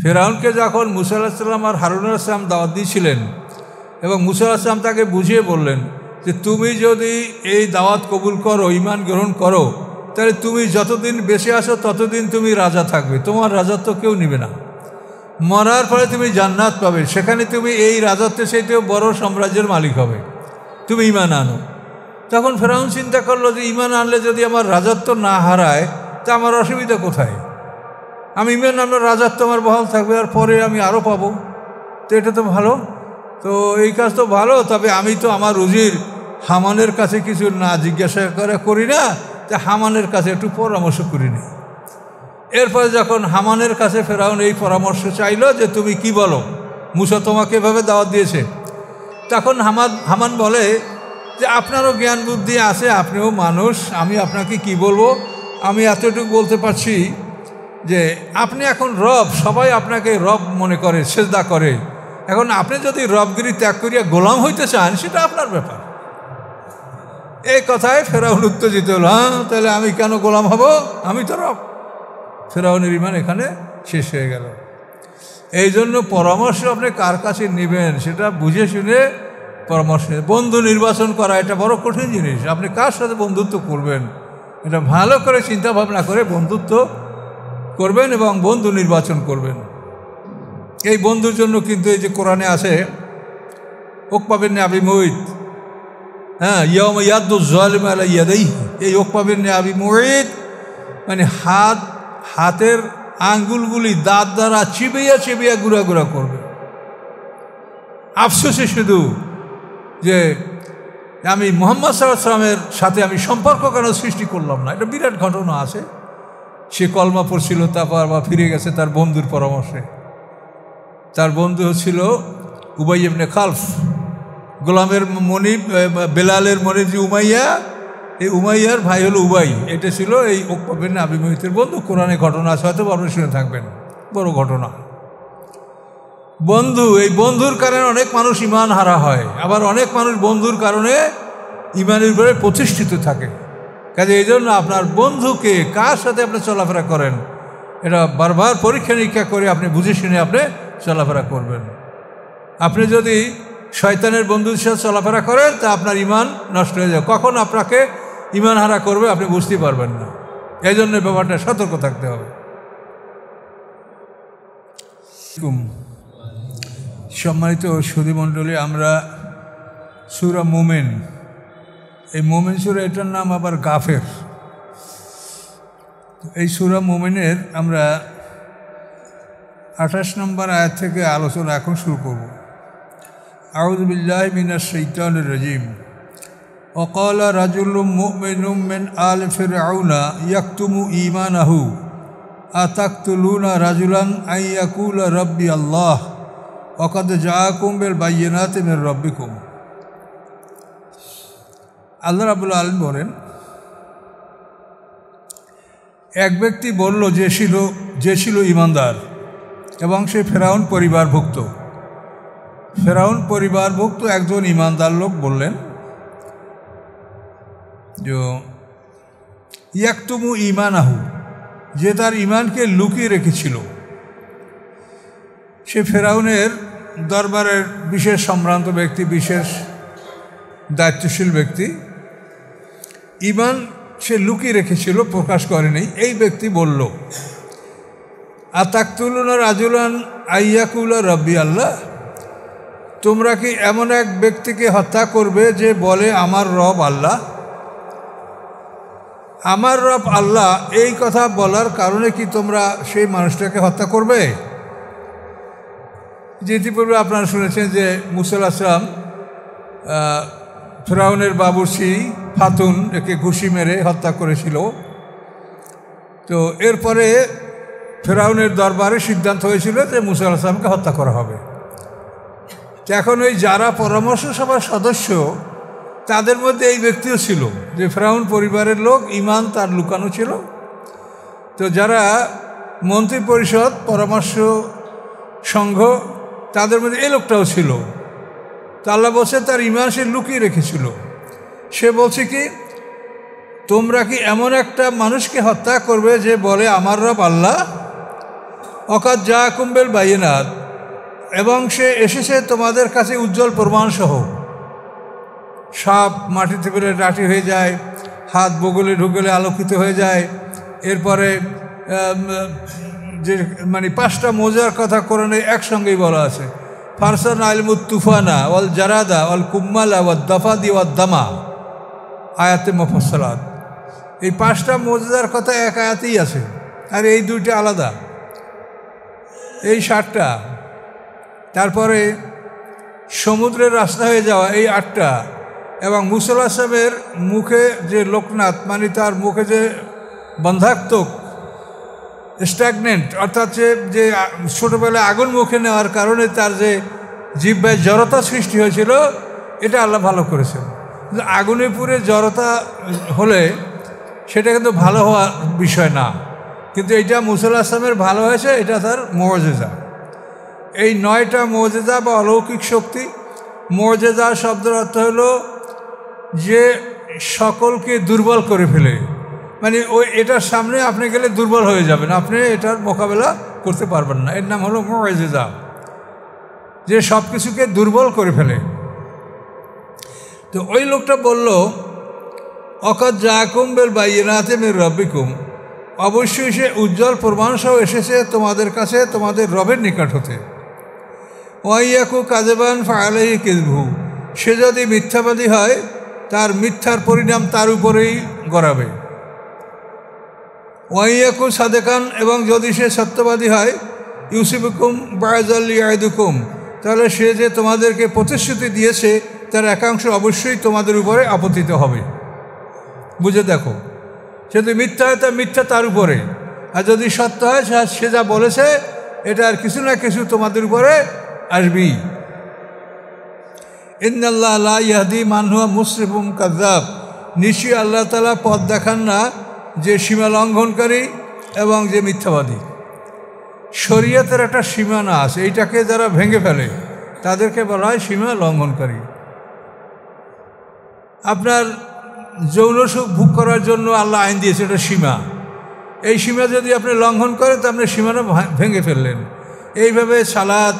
ফেরাউনকে যখন মুসা আলাইহিস সালাম আর হারুন আলাইহিস সালাম দাওয়াত দিয়েছিলেন এবং মুসা আলাইহিস সালাম তাকে বুঝিয়ে বললেন যে তুমি যদি এই দাওয়াত কবুল করো, ঈমান গ্রহণ করো, তাহলে তুমি যতদিন বেঁচে আসো ততদিন তুমি রাজা থাকবে, তোমার রাজত্ব কেউ নেবে না। মরার পরে তুমি জান্নাত পাবে, সেখানে তুমি এই রাজত্বের চাইতেও বড় সাম্রাজ্যের মালিক হবে, তুমি ঈমান আনো। তখন ফেরাউন চিন্তা করলো যে ঈমান আনলে যদি আমার রাজত্ব না হারায় তা আমার অসুবিধা কোথায়? আমি ঈমান আনলে রাজত্ব আমার বহাল থাকবে, আর পরে আমি আরও পাবো, তো এটা তো ভালো, তো এই কাজ তো ভালো। তবে আমি তো আমার উজির হামানের কাছে কিছু না জিজ্ঞাসা করি না, তা হামানের কাছে একটু পরামর্শ করিনি। এরপরে যখন হামানের কাছে ফেরাউন এই পরামর্শ চাইল যে তুমি কি বলো, মুসা তোমাকে এভাবে দাওয়াত দিয়েছে, তখন হামান বলে যে আপনারও জ্ঞান বুদ্ধি আছে, আপনিও মানুষ, আমি আপনাকে কি বলবো, আমি এতটুকু বলতে পারছি যে আপনি এখন রব, সবাই আপনাকে রব মনে করে, সেজদা করে, এখন আপনি যদি রবগিরি ত্যাগ করিয়া গোলাম হইতে চান সেটা আপনার ব্যাপার। এই কথায় ফেরাউন উত্তেজিত হল, হ্যাঁ তাহলে আমি কেন গোলাম হব, আমি তো রব। ফেরাউনের ঈমান এখানে শেষ হয়ে গেল। এই জন্য পরামর্শ আপনি কার কাছে নেবেন সেটা বুঝে শুনে পরামর্শ। বন্ধু নির্বাচন করা এটা বড় কঠিন জিনিস। আপনি কার সাথে বন্ধুত্ব করবেন এটা ভালো করে চিন্তা ভাবনা করে বন্ধুত্ব করবেন এবং বন্ধু নির্বাচন করবেন। এই বন্ধুর জন্য কিন্তু এই যে কোরআনে আছে উকবা বিন আবি মুঈত, হ্যাঁ, ইয়াউমা ইয়াদ্দু যালিমু আলা ইয়াদাইহি, এই উকবা বিন আবি মুঈত মানে হাতের আঙ্গুলগুলি দাঁত দ্বারা চিবিয়ে চিবিয়ে গুঁড়া গুঁড়া করবে। আফসোসে শুধু যে আমি মুহাম্মদ সাল্লাল্লাহু আলাইহি ওয়াসাল্লামের সাথে আমি সম্পর্ক কেন সৃষ্টি করলাম না। এটা বিরাট ঘটনা আছে। সে কলমা পড়ছিল, তারপর আবার ফিরে গেছে তার বন্ধুর পরামর্শে। তার বন্ধু ছিল উবাই ইবনে খালফ, গোলামের মনিব, বেলালের মনিব যে উমাইয়া, এই উমাইয়ার ভাই হলো উবাই। এটা ছিল এই উকবা বিন আবি মুঈতের বন্ধু। কোরআনে ঘটনা আছে, হয়তো আপনারা শুনে থাকবেন, বড় ঘটনা। বন্ধু, এই বন্ধুর কারণে অনেক মানুষ ঈমান হারা হয়, আবার অনেক মানুষ বন্ধুর কারণে ঈমানের উপরে প্রতিষ্ঠিত থাকে। কাজে এই জন্য আপনার বন্ধুকে, কার সাথে আপনি চলাফেরা করেন, এটা বারবার পরীক্ষা নিরীক্ষা করে আপনি বুঝে শুনে আপনি চলাফেরা করবেন। আপনি যদি শয়তানের বন্ধুর সাথে চলাফেরা করেন তা আপনার ঈমান নষ্ট হয়ে যাবে। কখন আপনাকে ঈমান হারা করবে আপনি বুঝতে পারবেন না। এই জন্য ব্যাপারটা সতর্ক থাকতে হবে। সম্মানিত সুধীমণ্ডলী, আমরা সূরা মুমিন, এই মুমিন সূরা, এটার নাম আবার গাফের। এই সূরা মুমিনের আমরা 28 নম্বর আয়াত থেকে আলোচনা এখন শুরু করব। আউযু বিল্লাহি মিনাশ শাইতানির রাজিম। ওয়াকালা রাজুলুম মুমিনুম মিন আলি ফিরআউনা ইয়াকতুমু ঈমানাহু আতাকতুলুনা রাজুলান আন ইয়াকুলা রাব্বি আল্লাহ ওয়া কাদ জাআকুম বিল বায়্যিনাতি মির রাব্বিকুম। আল্লাহ রাব্বুল আলামিন বলেন, এক ব্যক্তি বলল যে ছিল ঈমানদার এবং সে ফেরাউন পরিবারভুক্ত। ফেরাউন পরিবারভুক্ত একজন ঈমানদার লোক বললেন যে ইয়াকতুমু ঈমানাহু, যে তার ঈমানকে লুকিয়ে রেখেছিল। সে ফেরাউনের দরবারের বিশেষ সম্ভ্রান্ত ব্যক্তি, বিশেষ দায়িত্বশীল ব্যক্তি। ঈমান সে লুকিয়ে রেখেছিল, প্রকাশ করেনি। এই ব্যক্তি বলল, আতাকতুলুনা রাজুলান আইয়াকুলা রব্বি আল্লাহ, তোমরা কি এমন এক ব্যক্তিকে হত্যা করবে যে বলে আমার রব আল্লাহ? আমার রব আল্লাহ, এই কথা বলার কারণে কি তোমরা সেই মানুষটাকে হত্যা করবে? যে ইতিপূর্বে আপনারা শুনেছেন যে মুসা আলাইহিস সালাম ফেরাউনের বাবুর্চি ফাতুন একে ঘুষি মেরে হত্যা করেছিল। তো এরপরে ফেরাউনের দরবারে সিদ্ধান্ত হয়েছিল যে মুসা আলাইহিস সালামকে হত্যা করা হবে। এখন ওই যারা পরামর্শ সভার সদস্য তাদের মধ্যে এই ব্যক্তিও ছিল, যে ফেরাউন পরিবারের লোক, ঈমান তার লুকানো ছিল। তো যারা মন্ত্রী পরিষদ, পরামর্শ সংঘ, তাদের মধ্যে এই লোকটাও ছিল। তো আল্লাহ বলছে তার ঈমান সে লুকিয়ে রেখেছিল। সে বলছে কি, তোমরা কি এমন একটা মানুষকে হত্যা করবে যে বলে আমার রব আল্লাহ? অকাদ জাআকুম বিল বায়িনাত, এবং সে এসেছে তোমাদের কাছে উজ্জ্বল প্রমাণসহ। সাপ মাটিতে ফেলে লাঠি হয়ে যায়, হাত বগলে ঢুকলে আলোকিত হয়ে যায়। এরপরে যে মানে 5টা মোজার কথা কোরআনে একসঙ্গেই বলা আছে, ফারসান আলমুত তুফানা ওয়াল জারাদা ওয়াল কুম্মালা ওয়াল দাফাদি ওয়াল দামা, আয়াতে মুফাসসালাত। এই 5টা মোজার কথা এক আয়াতেই আছে, আর এই 2টা আলাদা, এই 7টা। তারপরে সমুদ্রের রাস্তা হয়ে যাওয়া, এই 8টা। এবং মুসা আলাইহিস সালামের মুখে যে লোকনাথ, মানে তার মুখে যে বন্ধাত্মক স্ট্যাগনেন্ট, অর্থাৎ যে ছোটোবেলায় আগুন মুখে নেওয়ার কারণে তার যে জিহ্বায় জড়তা সৃষ্টি হয়েছিল, এটা আল্লাহ ভালো করেছেন। আগুনে পুড়ে জড়তা হলে সেটা কিন্তু ভালো হওয়ার বিষয় না, কিন্তু এটা মুসা আলাইহিস সালামের ভালো হয়েছে, এটা তার মুআজিজা। এই 9টা মুআজিজা বা অলৌকিক শক্তি। মুআজিজা শব্দের অর্থ হলো যে সকলকে দুর্বল করে ফেলে, মানে ওই এটার সামনে আপনি গেলে দুর্বল হয়ে যাবেন, আপনি এটার মোকাবেলা করতে পারবেন না। এর নাম হলো মুআজিজা, যে সব কিছুকে দুর্বল করে ফেলে। তো ওই লোকটা বলল, অকাদ জাআকুম বিল বায়িনাতি মির রাব্বিকুম, অবশ্যই সে উজ্জ্বল প্রমাণসহ এসেছে তোমাদের কাছে তোমাদের রবের নিকট হতে। ওয়াইয়াকু কাযিবান ফাআলাইহি কিযবুহু, সে যদি মিথ্যাবাদী হয় তার মিথ্যার পরিণাম তার উপরেই গড়াবে। ওয়াইয়াকু সাদেকান, এবং যদি সে সত্যবাদী হয়, ইউসিবুকুম বা'যাল ইয়াইদুকুম, তাহলে সে যে তোমাদেরকে প্রতিশ্রুতি দিয়েছে তার একাংশ অবশ্যই তোমাদের উপরে আপতিত হবে। বুঝে দেখো, সে যদি মিথ্যা হয় তার মিথ্যা তার উপরে, আর যদি সত্য হয় সে যা বলেছে এটা আর কিছু না কিছু তোমাদের উপরে আসবেই। ইন্নাল্লাহ লা ইয়াহদি মান হুয়া মুসরিফুম কাযযাব, নিশ্চয়ই আল্লাহ তাআলা পথ দেখান না যে সীমা লঙ্ঘনকারী এবং যে মিথ্যাবাদী। শরীয়তের একটা সীমানা আছে, এইটাকে যারা ভেঙে ফেলে তাদেরকে বলা হয় সীমা লঙ্ঘনকারী। আপনার যৌন সুখ ভোগ করার জন্য আল্লাহ আইন দিয়েছে, এটা সীমা। এই সীমা যদি আপনি লঙ্ঘন করেন তো আপনি সীমানা ভেঙে ফেললেন। এইভাবে সালাত,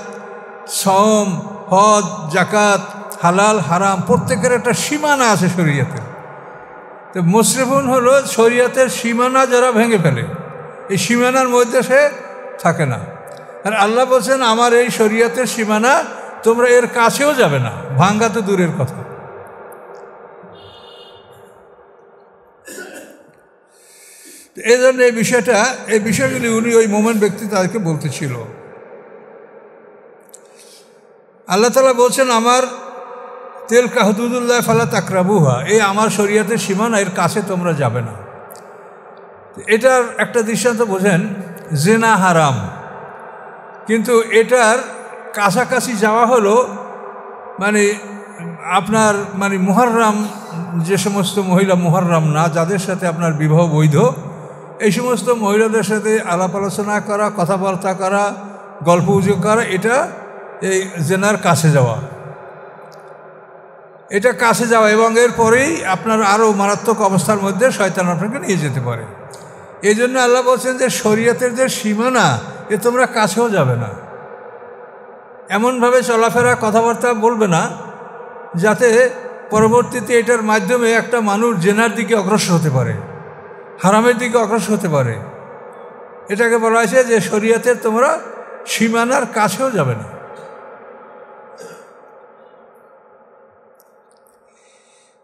সওম, হজ, জাকাত, হালাল হারাম প্রত্যেকের একটা সীমানা আছে শরীয়তের। তো মুসরিফুন হলো শরীয়তের সীমানা যারা ভেঙে ফেলে, এই সীমানার মধ্যে সে থাকে না। আর আল্লাহ বলছেন আমার এই শরীয়তের সীমানা তোমরা এর কাছেও যাবে না, ভাঙ্গা তো দূরের কথা। এই জন্য এই বিষয়গুলি উনি ওই মোমেন ব্যক্তি তাদেরকে বলতেছিল। আল্লাহ তাআলা বলছেন আমার তিলকা হুদুদুল্লাহ ফালা তাকরাবুহা, এই আমার শরীয়তের সীমানা, এর কাছে তোমরা যাবে না। এটার একটা দৃষ্টান্ত বোঝেন, জিনা হারাম, কিন্তু এটার কাছাকাছি যাওয়া হলো মানে আপনার মানে মুহাররাম, যে সমস্ত মহিলা মুহাররাম না, যাদের সাথে আপনার বিবাহ বৈধ, এই সমস্ত মহিলাদের সাথে আলাপ আলোচনা করা, কথাবার্তা করা, গল্প গুজব করা, এটা এই জেনার কাছে যাওয়া, এটা কাছে যাওয়া। এবং এরপরেই আপনার আরও মারাত্মক অবস্থার মধ্যে শয়তান আপনাকে নিয়ে যেতে পারে। এই জন্য আল্লাহ বলছেন যে শরীয়তের যে সীমানা, এ তোমরা কাছেও যাবে না। এমনভাবে চলাফেরা কথাবার্তা বলবে না যাতে পরবর্তীতে এটার মাধ্যমে একটা মানুষ জেনার দিকে অগ্রসর হতে পারে, হারামের দিকে অগ্রসর হতে পারে। এটাকে বলা হয়েছে যে শরীয়তের তোমরা সীমানার কাছেও যাবে না।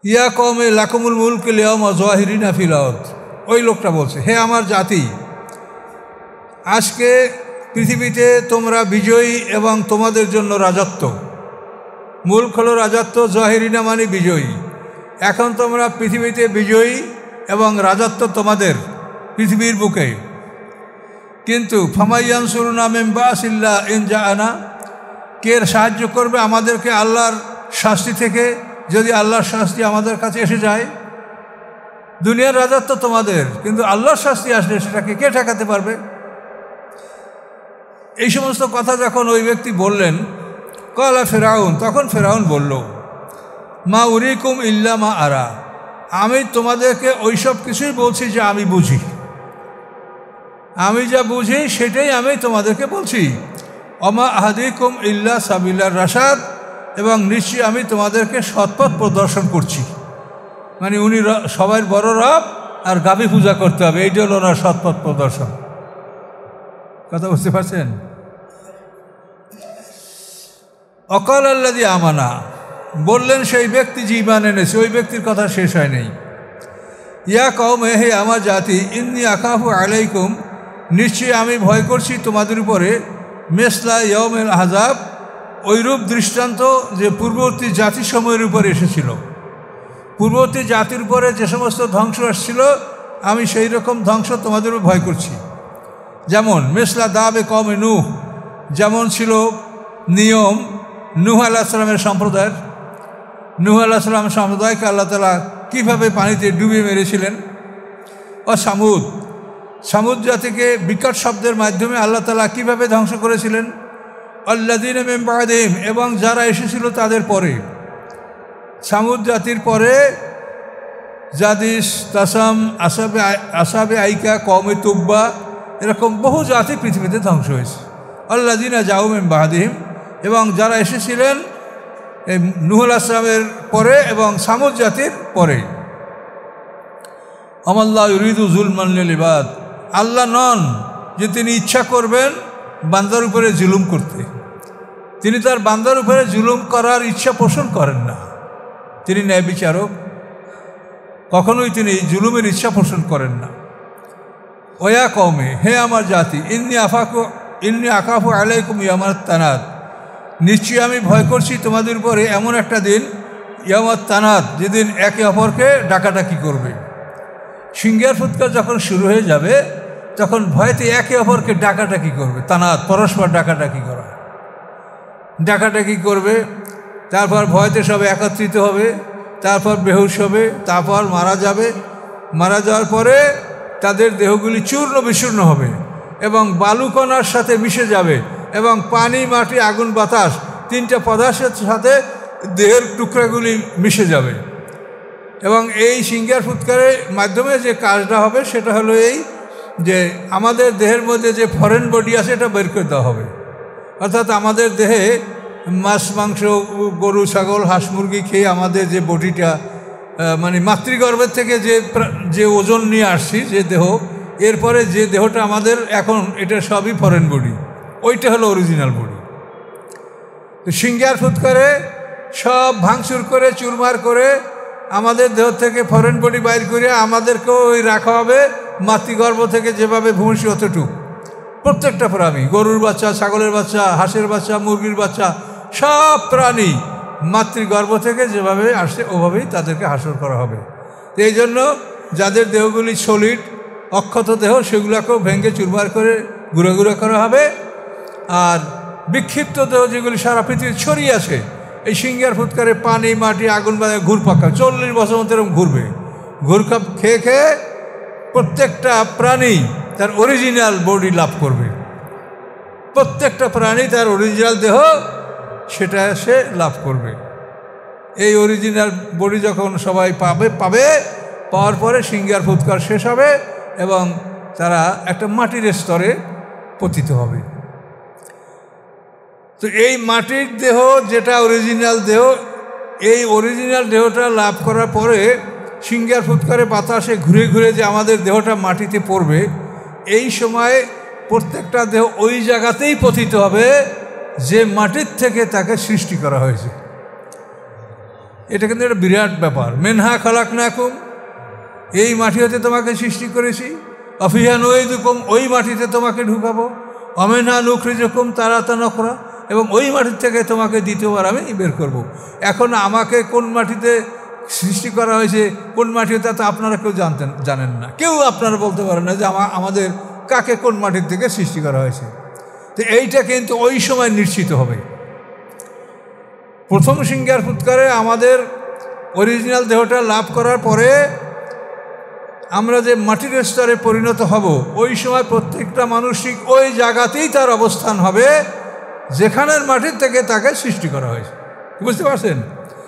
ইয়া কওমে লাকুমুল মুলকুল ইয়াওমা যাহিরিনা ফিল আরদ, ওই লোকটা বলছে, হে আমার জাতি, আজকে পৃথিবীতে তোমরা বিজয়ী এবং তোমাদের জন্য রাজত্ব। মুলক হলো রাজত্ব, যাহিরিনা মানে বিজয়ী। এখন তোমরা পৃথিবীতে বিজয়ী এবং রাজত্ব তোমাদের পৃথিবীর বুকে। কিন্তু ফামাইয়ানসুরুনা মিন বাসিল্লাহ ইন জাআনা, কে সাহায্য করবে আমাদেরকে আল্লাহর শাস্তি থেকে, যদি আল্লাহর শাস্তি আমাদের কাছে এসে যায়। দুনিয়ার রাজত্ব তোমাদের, কিন্তু আল্লাহর শাস্তি আসলে সেটাকে কে ঠেকাতে পারবে? এই সমস্ত কথা যখন ওই ব্যক্তি বললেন, ক্বালা ফিরআউন, তখন ফিরআউন বলল, মা উরিকুম ইল্লা মা আরা, আমি তোমাদেরকে ওইসব কিছুই বলছি যে আমি বুঝি। আমি যা বুঝি সেটাই আমি তোমাদেরকে বলছি। অমা আহাদিকুম ইল্লা সাবিলার রাশাদ, এবং নিশ্চয়ই আমি তোমাদেরকে সৎপথ প্রদর্শন করছি। মানে উনি সবাই বড় রব, আর গাভী পূজা করতে হবে, এইটা হলো ওনার সৎপথ প্রদর্শন। কথা বুঝতে পারছেন? অকাল আল্লাযী আমানা, বললেন সেই ব্যক্তি যে ঈমান এনেছে, ওই ব্যক্তির কথা শেষ হয় নেই। ইয়া কওমে, হে আমার জাতি, ইন্নী আখাফু আলাইকুম, নিশ্চয়ই আমি ভয় করছি তোমাদের উপরে, মেসলা ইয়াউমিল আহজাব, ওইরূপ দৃষ্টান্ত যে পূর্ববর্তী জাতিসমূহের উপরে এসেছিল। পূর্ববর্তী জাতির উপরে যে সমস্ত ধ্বংস আসছিল, আমি সেই রকম ধ্বংস তোমাদের উপর ভয় করছি। যেমন মেসলা দাবে কওমে নূহ, যেমন ছিল নিয়ম নূহ আলাইহিস সালামের সম্প্রদায়ের। নূহ আলাইহিস সালামের সম্প্রদায়কে আল্লাহ তাআলা কীভাবে পানিতে ডুবিয়ে মেরেছিলেন। ও সামুদ, সামুদ জাতিকে বিকট শব্দের মাধ্যমে আল্লাহ তাআলা কীভাবে ধ্বংস করেছিলেন। আল্লাযীনা মিন বা'দিহিম, এবং যারা এসেছিল তাদের পরে, সামুদ জাতির পরে জাদিস, তাসাম, আসাবে আইকা, কওমে তুব্বা, এরকম বহু জাতি পৃথিবীতে ধ্বংস হয়েছে। আল্লাযীনা জাউ মিন বা'দিহিম, এবং যারা এসেছিলেন এই নূহ আলাইহিস সালামের পরে এবং সামুদ জাতির পরে। আমাল্লাহু ইউরিদু যুলমান লিল ইবাদ, আল্লাহ নন যে তিনি ইচ্ছা করবেন বান্দার উপরে জুলুম করতে। তিনি তার বান্দার উপরে জুলুম করার ইচ্ছা পোষণ করেন না। তিনি ন্যায় বিচারক, কখনোই তিনি জুলুমের ইচ্ছা পোষণ করেন না। ওয়া কওমে, হে আমার জাতি, ইন্নী আখাফু আলাইকুম ইয়ামাত তানাদ, নিশ্চয়ই আমি ভয় করছি তোমাদের উপরে এমন একটা দিন, ইয়ামাত তানাদ, যেদিন একে অপরকে ডাকাডাকি করবে। সিংহের ফুৎকার যখন শুরু হয়ে যাবে, তখন ভয়তে একে অপরকে ডাকাডাকি করবে। তানাদ, পরস্পর ডাকাডাকি করা, ডাকাডাকি করবে। তারপর ভয়তে সবে একত্রিত হবে, তারপর বেহুশ হবে, তারপর মারা যাবে। মারা যাওয়ার পরে তাদের দেহগুলি চূর্ণ বিচূর্ণ হবে এবং বালুকণার সাথে মিশে যাবে, এবং পানি, মাটি, আগুন, বাতাস, তিনটা পদার্থের সাথে দেহের টুকরাগুলি মিশে যাবে। এবং এই সিংহের ফুৎকারের মাধ্যমে যে কাজটা হবে সেটা হলো এই যে আমাদের দেহের মধ্যে যে ফরেন বডি আছে এটা বের করে দেওয়া হবে। অর্থাৎ আমাদের দেহে মাছ, মাংস, গরু, ছাগল, হাঁস, মুরগি খেয়ে আমাদের যে বডিটা, মানে মাতৃগর্ভের থেকে যে ওজন নিয়ে আসছি, যে দেহ, এরপরে যে দেহটা আমাদের এখন, এটা সবই ফরেন বডি, ওইটা হলো অরিজিনাল বডি। তো সিংহের ফুৎকারে সব ভাঙচুর করে, চুরমার করে আমাদের দেহ থেকে ফরেন বডি বাইর করে আমাদেরকেও ওই রাখা হবে মাতৃগর্ভ থেকে যেভাবে ভূমিষ্ঠ অতটুকু। প্রত্যেকটা প্রাণী, গরুর বাচ্চা, ছাগলের বাচ্চা, হাঁসের বাচ্চা, মুরগির বাচ্চা, সব প্রাণী মাতৃগর্ভ থেকে যেভাবে আসছে ওভাবেই তাদেরকে হাসর করা হবে। এই জন্য যাদের দেহগুলি সলিড, অক্ষত দেহ, সেগুলোকেও ভেঙে চুরমার করে গুঁড়ো গুঁড়ো করা হবে। আর বিক্ষিপ্ত দেহ যেগুলি সারা পৃথিবী ছড়িয়ে আছে, এই সিংহের ফুৎকারে পানি, মাটি, আগুন বাজে ঘুরপাকা 40 বছর মতো এরকম ঘুরবে। ঘুরকাপ খেয়ে খেয়ে প্রত্যেকটা প্রাণী তার অরিজিনাল বডি লাভ করবে। প্রত্যেকটা প্রাণী তার অরিজিনাল দেহ সেটা সে লাভ করবে। এই অরিজিনাল বডি যখন সবাই পাওয়ার পরে সিংহের ফুৎকার শেষ হবে এবং তারা একটা মাটির স্তরে পতিত হবে। তো এই মাটির দেহ যেটা অরিজিনাল দেহ, এই অরিজিনাল দেহটা লাভ করার পরে সিংহের ফুৎকারে বাতাসে ঘুরে ঘুরে যে আমাদের দেহটা মাটিতে পড়বে, এই সময় প্রত্যেকটা দেহ ওই জায়গাতেই পতিত হবে যে মাটির থেকে তাকে সৃষ্টি করা হয়েছে। এটা কিন্তু একটা বিরাট ব্যাপার। মেনহা খালাকনাকুম, এই মাটি হতে তোমাকে সৃষ্টি করেছি। অফিহা নুইদুকুম, ওই মাটিতে তোমাকে ঢুকাবো। অমেনহা নুখরিজুকুম তারাতান উখরা, এবং ওই মাটির থেকে তোমাকে দ্বিতীয়বার আমি বের করব। এখন আমাকে কোন মাটিতে সৃষ্টি করা হয়েছে, কোন মাটিতে, তা আপনারা কেউ জানেন না। কেউ আপনারা বলতে পারেন না যে আমাদের কাকে কোন মাটির থেকে সৃষ্টি করা হয়েছে। তো এইটা কিন্তু ওই সময় নিশ্চিত হবে। প্রথম সিংহের ফুৎকারে আমাদের অরিজিনাল দেহটা লাভ করার পরে আমরা যে মাটির স্তরে পরিণত হব, ওই সময় প্রত্যেকটা মানুষ ঠিক ওই জায়গাতেই তার অবস্থান হবে যেখানের মাটির থেকে তাকে সৃষ্টি করা হয়েছে। বুঝতে পারছেন?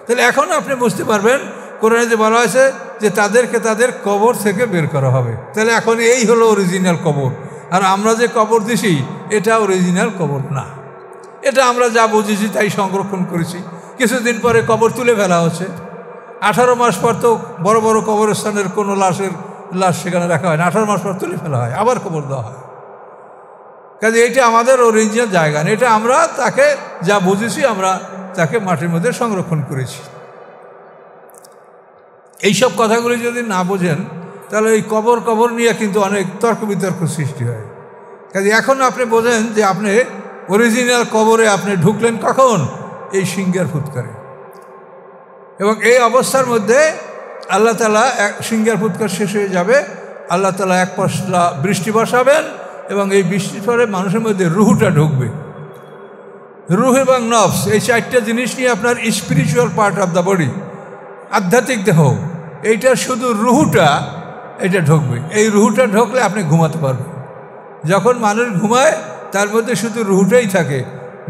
তাহলে এখন আপনি বুঝতে পারবেন কোরআনে যে বলা হয়েছে যে তাদেরকে তাদের কবর থেকে বের করা হবে। তাহলে এখন এই হলো অরিজিনাল কবর। আর আমরা যে কবর দিছি এটা অরিজিনাল কবর না, এটা আমরা যা বুঝেছি তাই সংরক্ষণ করেছি। কিছুদিন পরে কবর তুলে ফেলা হচ্ছে। 18 মাস পর তো বড় বড় কবরস্থানের কোনো লাশ সেখানে রাখা হয় না, 18 মাস পর তুলে ফেলা হয়, আবার কবর দেওয়া হয়। কাজে এটা আমাদের অরিজিনাল জায়গা না, এটা আমরা তাকে যা বুঝেছি আমরা তাকে মাটির মধ্যে সংরক্ষণ করেছি। এইসব কথাগুলি যদি না বোঝেন তাহলে এই কবর নিয়ে কিন্তু অনেক তর্ক বিতর্ক সৃষ্টি হয়। কাজে এখন আপনি বোঝেন যে আপনি অরিজিনাল কবরে আপনি ঢুকলেন কখন? এই সিংহের ফুৎকারে। এবং এই অবস্থার মধ্যে আল্লাহ তাআলা সিংহের ফুৎকার শেষ হয়ে যাবে, আল্লাহ তাআলা এক পশলা বৃষ্টি বসাবেন এবং এই বৃষ্টির পরে মানুষের মধ্যে রুহটা ঢুকবে। রুহ এবং নফস এই 4টা জিনিস নিয়ে আপনার spiritual part of the body, আধ্যাত্মিক দেহ, এইটা শুধু রুহটা এটা ঢুকবে। এই রুহটা ঢুকলে আপনি ঘুমাতে পারবেন। যখন মানুষ ঘুমায় তার মধ্যে শুধু রুহটাই থাকে,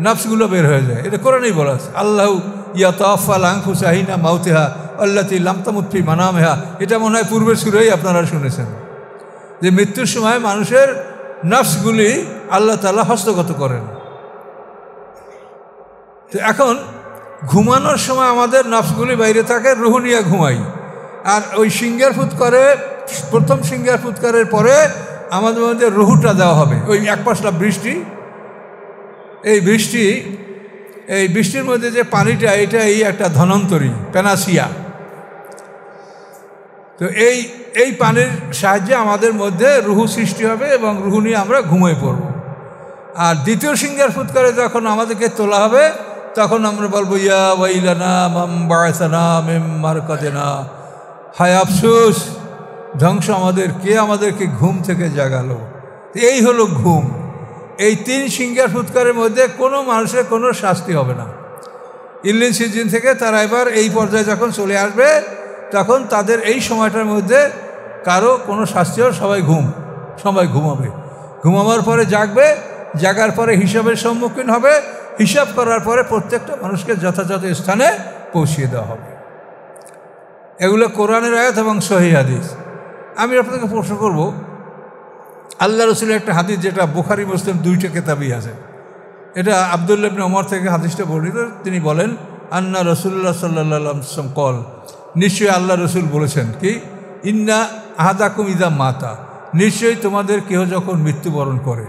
নফসগুলো বের হয়ে যায়। এটা কোরআনেই বলা আছে, আল্লাহু ইয়াতাওয়াফাল আনফুসা হিনা মাউতিহা আল্লাতী লাম তামুত ফি মানামিহা। এটা মনে হয় পূর্বের সূরায় আপনারা শুনেছেন যে মৃত্যুর সময় মানুষের নফসগুলি আল্লাহ তাআলা হস্তগত করেন। তো এখন ঘুমানোর সময় আমাদের নফসগুলি বাইরে থাকে, রুহ নিয়ে ঘুমাই। আর ওই সিংহের ফুৎকারে, প্রথম সিংহের ফুৎকারের পরে আমাদের মধ্যে রুহটা দেওয়া হবে। ওই এক পশলা বৃষ্টি, এই বৃষ্টির মধ্যে যে পানিটা, এটা এই একটা ধনন্তরী প্যানাসিয়া। তো এই পানির সাহায্যে আমাদের মধ্যে রুহু সৃষ্টি হবে এবং রুহু নিয়ে আমরা ঘুমিয়ে পড়ব। আর দ্বিতীয় সিংহের ফুৎকারে যখন আমাদেরকে তোলা হবে তখন আমরা বলবো ইয়া ওয়াইলানা মান বা'আসানা মিন মারকাদিনা, হায় আফসোস, ধ্বংস আমাদের, কে আমাদেরকে ঘুম থেকে জাগালো। এই হলো ঘুম। এই 3 সিংহের ফুৎকারের মধ্যে কোনো মানুষের কোনো শাস্তি হবে না। ইল্লিন সিজিন থেকে তারা এবার এই পর্যায়ে যখন চলে আসবে তখন তাদের এই সময়টার মধ্যে কারো কোনো শাস্তি হবে, সবাই ঘুমাবে। ঘুমাবার পরে জাগবে, জাগার পরে হিসাবের সম্মুখীন হবে, হিসাব করার পরে প্রত্যেকটা মানুষকে যথাযথ স্থানে পৌঁছিয়ে দেওয়া হবে। এগুলো কোরআনের আয়াত এবং সহিহ হাদিস। আমি আপনাকে প্রশ্ন করব, আল্লাহ রসুলের একটা হাদিস যেটা বুখারী মুসলিম 2টা কিতাবই আছে, এটা আব্দুল্লাহ ইবনে ওমর থেকে হাদিসটা বর্ণিত। তিনি বলেন আন্না রাসূলুল্লাহ সাল্লাল্লাহু আলাইহি ওয়াসাল্লাম কল, নিশ্চয়ই আল্লাহ রসুল বলেছেন কি, ইন্না আহাদাকুম ইযা মাতা, নিশ্চয়ই তোমাদের কেহ যখন মৃত্যুবরণ করে,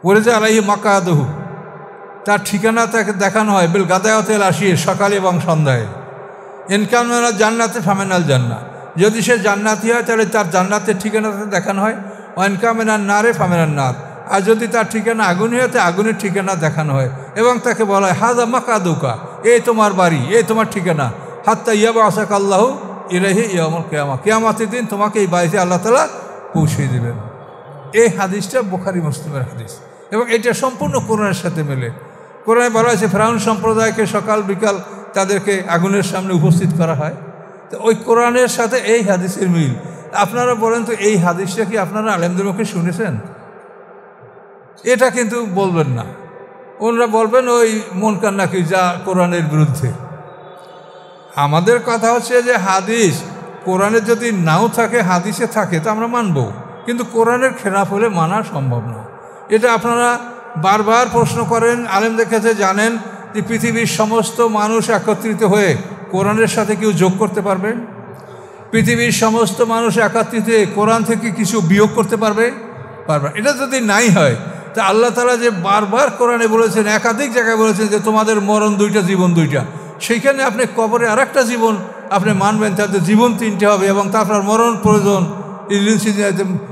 ওয়ারজা আলাইহি মাকাদুহু, তার ঠিকানা তাকে দেখানো হয়, বিল গাদায়াতিল আশির, সকালে এবং সন্ধ্যায়, ইনকামিনাল জান্নাতে ফামিনাল জান্নাহ, যদি সে জান্নাতি হয় তাহলে তার জান্নাতের ঠিকানাতে দেখানো হয়, ওয়ানকামিনান নারে ফামিনান নার, আর যদি তার ঠিকানা আগুন হয় তো আগুনের ঠিকানা দেখানো হয় এবং তাকে বলা হয় হাযা মাকাদুকা, এই তোমার বাড়ি, এই তোমার ঠিকানা, হাত্তা ইয়াবআসাকা আল্লাহু ইলাইহি ইয়াউমুল কিয়ামা, কিয়ামতের দিন তোমাকে এই বাড়িতে আল্লাহ তাআলা পৌঁছে দেবেন। এই হাদিসটা বুখারী মুসলিমের হাদিস এবং এটা সম্পূর্ণ কোরআনের সাথে মেলে। কোরআনে বলা হয়েছে ফেরাউন সম্প্রদায়কে সকাল বিকাল তাদেরকে আগুনের সামনে উপস্থিত করা হয়। তো ওই কোরআনের সাথে এই হাদিসের মিল। আপনারা বলেন তো এই হাদিসটা কি আপনারা আলেমদের মুখে শুনেছেন? এটা কিন্তু বলবেন না, ওনারা বলবেন ওই মুনকার নাকির, যা কোরআনের বিরুদ্ধে। আমাদের কথা হচ্ছে যে হাদিস কোরআনে যদি নাও থাকে, হাদিসে থাকে তো আমরা মানব, কিন্তু কোরআনের খেলাফ হলে মানা সম্ভব না। এটা আপনারা বারবার প্রশ্ন করেন, আলেমদের কাছে জানেন যে পৃথিবীর সমস্ত মানুষ একত্রিত হয়ে কোরআনের সাথে কেউ যোগ করতে পারবে? পৃথিবীর সমস্ত মানুষ একত্রিত হয়ে কোরআন থেকে কিছু বিয়োগ করতে পারবে? এটা যদি নাই হয় তা আল্লাহ তাআলা যে বারবার কোরআনে বলেছেন, একাধিক জায়গায় বলেছেন যে তোমাদের মরণ 2টা, জীবন 2টা, সেইখানে আপনি কবরে আরেকটা জীবন আপনি মানবেন, তাহলে জীবন 3টে হবে এবং তারপর মরণ প্রয়োজন,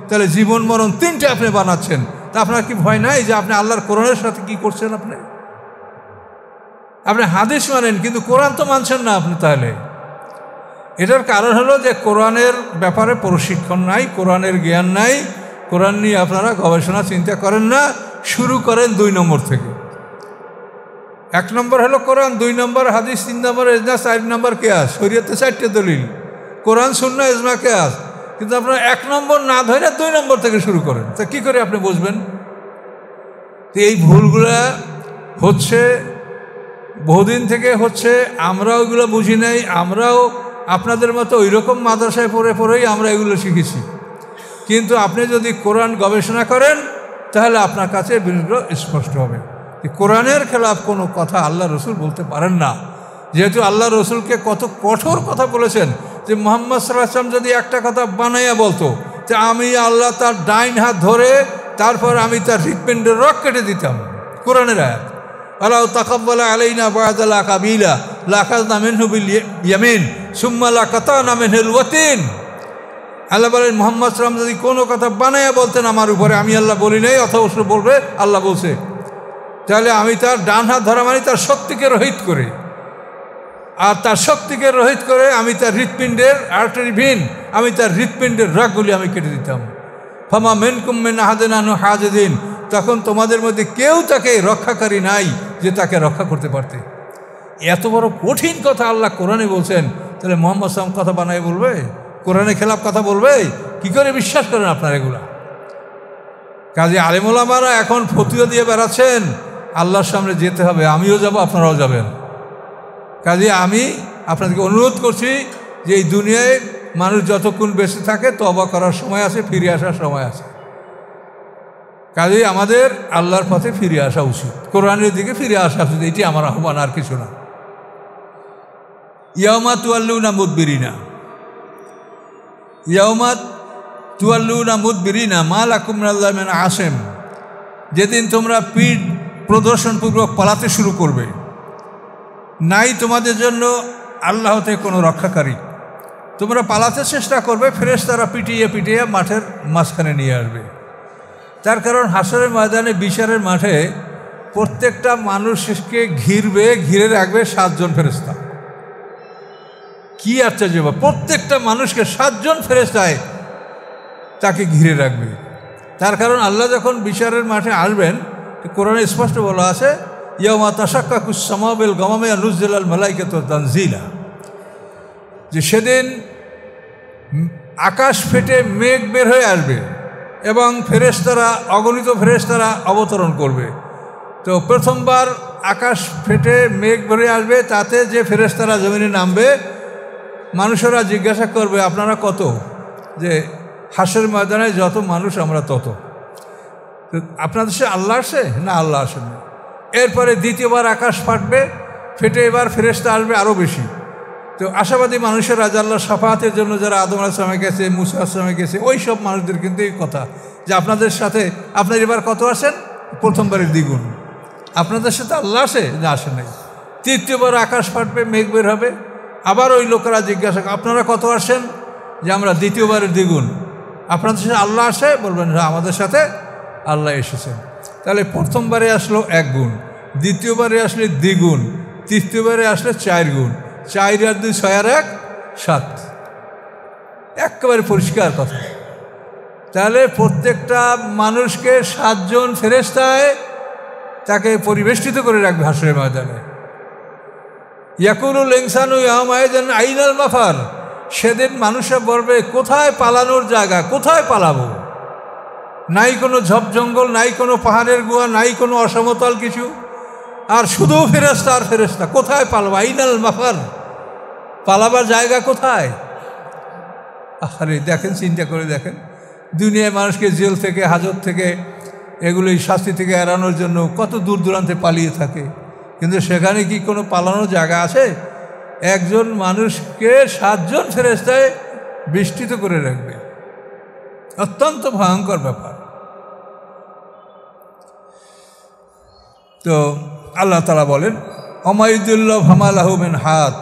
তাহলে জীবন মরণ 3টে আপনি বানাচ্ছেন। তা আপনার কি ভয় নাই যে আপনি আল্লাহর কোরআনের সাথে কি করছেন? আপনি হাদিস মানেন কিন্তু কোরআন তো মানছেন না আপনি। তাহলে এটার কারণ হলো যে কোরআনের ব্যাপারে প্রশিক্ষণ নাই, কোরআনের জ্ঞান নাই, কোরআন নিয়ে আপনারা গবেষণা চিন্তা করেন না, শুরু করেন 2 নম্বর থেকে। 1 নম্বর হলো কোরআন, 2 নম্বর হাদিস, 3 নম্বর ইজমা, 4 নম্বর কিয়াস। শরীয়তে 4টে দলিল, কোরআন, সুন্নাহ, ইজমা, কিয়াস। কিন্তু আপনারা 1 নম্বর না ধরে 2 নম্বর থেকে শুরু করেন, তা কী করে আপনি বুঝবেন? তো এই ভুলগুলা হচ্ছে, বহুদিন থেকে হচ্ছে, আমরাও এগুলো বুঝি নাই। আমরাও আপনাদের মতো ওই রকম মাদ্রাসায় পড়েই আমরা এগুলো শিখেছি। কিন্তু আপনি যদি কোরআন গবেষণা করেন তাহলে আপনার কাছে বিষয়গুলো স্পষ্ট হবে। কোরআনের খেলাফ কোনো কথা আল্লাহ রসুল বলতে পারেন না, যেহেতু আল্লাহ রসুলকে কত কঠোর কথা বলেছেন যে মুহাম্মদ সাল্লাল্লাহু আলাইহি ওয়াসাল্লাম যদি একটা কথা বানাইয়া বলতো যে আমি আল্লাহ তার ডাইন হাত ধরে তারপর আমি তার হৃৎপিণ্ডের রক কেটে দিতাম, কোরআনের আয়াত, আল্লাহ তাকাব্বালা আলাইনা বা'দাল আকাবিলা লাখাযনা মিনহু বিল ইয়ামিন সুম্মা লাকাতানা মিনহুল ওয়াতিন। আল্লাহ বলেন মুহাম্মদ সাল্লাল্লাহু আলাইহি ওয়াসাল্লাম যদি কোনো কথা বানাইয়া বলতেন আমার উপরে, আমি আল্লাহ বলি নাই অথবা বলবে আল্লাহ বলছে, তাহলে আমি তার ডান হাত ধরা মানে তার শক্তিকে রহিত করে, আর তার শক্তিকে রহিত করে আমি তার হৃৎপিণ্ডের আর্টারি ভিন, আমি তার হৃৎপিণ্ডের রগগুলি আমি কেটে দিতাম। ফামা মিনকুম মিন আহাদিন আনহু হাজিদিন, তখন তোমাদের মধ্যে কেউ তাকে রক্ষাকারী নাই যে তাকে রক্ষা করতে পারতে। এত বড় কঠিন কথা আল্লাহ কোরআনে বলছেন, তাহলে মুহাম্মদ সাল্লাল্লাহু আলাইহি ওয়াসাল্লাম কথা বানায় বলবে, কোরআনে খেলাফ কথা বলবে? কি করে বিশ্বাস করেন আপনারা এগুলা? কাজে আলেম ওলামারা এখন ফতোয়া দিয়ে বেড়াচ্ছেন, আল্লাহর সামনে যেতে হবে, আমিও যাব আপনারাও যাবেন। কাজে আমি আপনাদেরকে অনুরোধ করছি যে এই দুনিয়ায় মানুষ যতক্ষণ বেঁচে থাকে তওবা করার সময় আছে, ফিরে আসার সময় আছে। কাজেই আমাদের আল্লাহর পথে ফিরে আসা উচিত, কোরআনের দিকে ফিরে আসা উচিত, এটি আমার আহ্বান, আর কিছু না। ইয়াউমা তুয়াল্লুনা মুদবিরিনা, ইয়াউমা তুয়াল্লুনা মুদবিরিনা মা লাকুম মিনাল্লাহি মিন আসিম, যেদিন তোমরা পিঠ প্রদর্শনপূর্বক পালাতে শুরু করবে, নাই তোমাদের জন্য আল্লাহ থেকে কোনো রক্ষাকারী। তোমরা পালাতে চেষ্টা করবে, ফেরেশতারা পিটিয়ে পিটিয়ে মাঠের মাঝখানে নিয়ে আসবে। তার কারণ হাসরের ময়দানে, বিচারের মাঠে প্রত্যেকটা মানুষকে ঘিরে রাখবে 7 জন ফেরেশতা। কি আশ্চর্য! প্রত্যেকটা মানুষকে 7 জন ফেরেশতায় তাকে ঘিরে রাখবে। তার কারণ আল্লাহ যখন বিচারের মাঠে আসবেন, কোরআনে স্পষ্ট বলা আছে ইয়াউমা তাশাক্কাকুস সামাউ বিল গামামি ওয়া নুজিলাল মালাইকাতু তানজিলা, যে সেদিন আকাশ ফেটে মেঘ বের হয়ে আসবে এবং ফেরেশতারা, অগণিত ফেরেশতারা অবতরণ করবে। তো প্রথমবার আকাশ ফেটে মেঘ বেরিয়ে আসবে, তাতে যে ফেরেশতারা জমিনে নামবে, মানুষেরা জিজ্ঞাসা করবে আপনারা কত? যে হাসরের ময়দানে যত মানুষ আমরা তত। আপনাদের সে আল্লাহ আসে না? আল্লাহ আসেন না। এরপরে দ্বিতীয়বার আকাশ ফাটবে, ফেটে এবার ফেরেশতা আসবে আরও বেশি। তো আশাবাদী মানুষেরা আল্লাহর শাফাআতের জন্য যারা আদম আলাইহিস সালামে গেছে, মুসা আলাইহিস সালামে গেছে, ওই সব মানুষদের কিন্তু এই কথা যে আপনাদের সাথে আপনার এবার কত আসেন? প্রথমবারের দ্বিগুণ। আপনাদের সাথে আল্লাহ আসে না? আসে নাই। তৃতীয়বার আকাশ ফাটবে, মেঘ বের হবে, আবার ওই লোকেরা জিজ্ঞাসা আপনারা কত আসেন? যে আমরা দ্বিতীয়বারের দ্বিগুণ। আপনাদের সাথে আল্লাহ আসে? বলবেন হ্যাঁ আমাদের সাথে আল্লাহ এসেছেন। তাহলে প্রথমবারে আসলো 1 গুণ, দ্বিতীয়বারে আসলে দ্বিগুণ, তৃতীয়বারে আসলে 4 গুণ, 4 আর 2 6 আর 1 7। একেবারে পরিষ্কার কথা। তাহলে প্রত্যেকটা মানুষকে 7 জন ফেরেশতায় তাকে পরিবেষ্টিত করে রাখবে হাসরের ময়দানে। ইয়াকুলুল ইনসানু ইয়াওমাইযিন আইনাল মাফার, সেদিন মানুষরা বলবে কোথায় পালানোর জায়গা, কোথায় পালাবো? নাই কোনো ঝোপ জঙ্গল, নাই কোনো পাহাড়ের গুহা, নাই কোনো অসমতল কিছু, আর শুধু ফেরেশতা আর ফেরেশতা। কোথায় পালাবো? আইনাল মাফার, পালাবার জায়গা কোথায়? আরে দেখেন, চিন্তা করে দেখেন, দুনিয়ায় মানুষকে জেল থেকে, হাজত থেকে, এগুলো শাস্তি থেকে এড়ানোর জন্য কত দূর দূরান্তে পালিয়ে থাকে, কিন্তু সেখানে কি কোনো পালানোর জায়গা আছে? একজন মানুষকে 7 জন ফেরেশতায় বেষ্টিত করে রাখবে। অত্যন্ত ভয়ঙ্কর ব্যাপার। তো আল্লাহ তাআলা বলেন অমায়ুদুল্লাহ ফামালাহু মিন হাদ,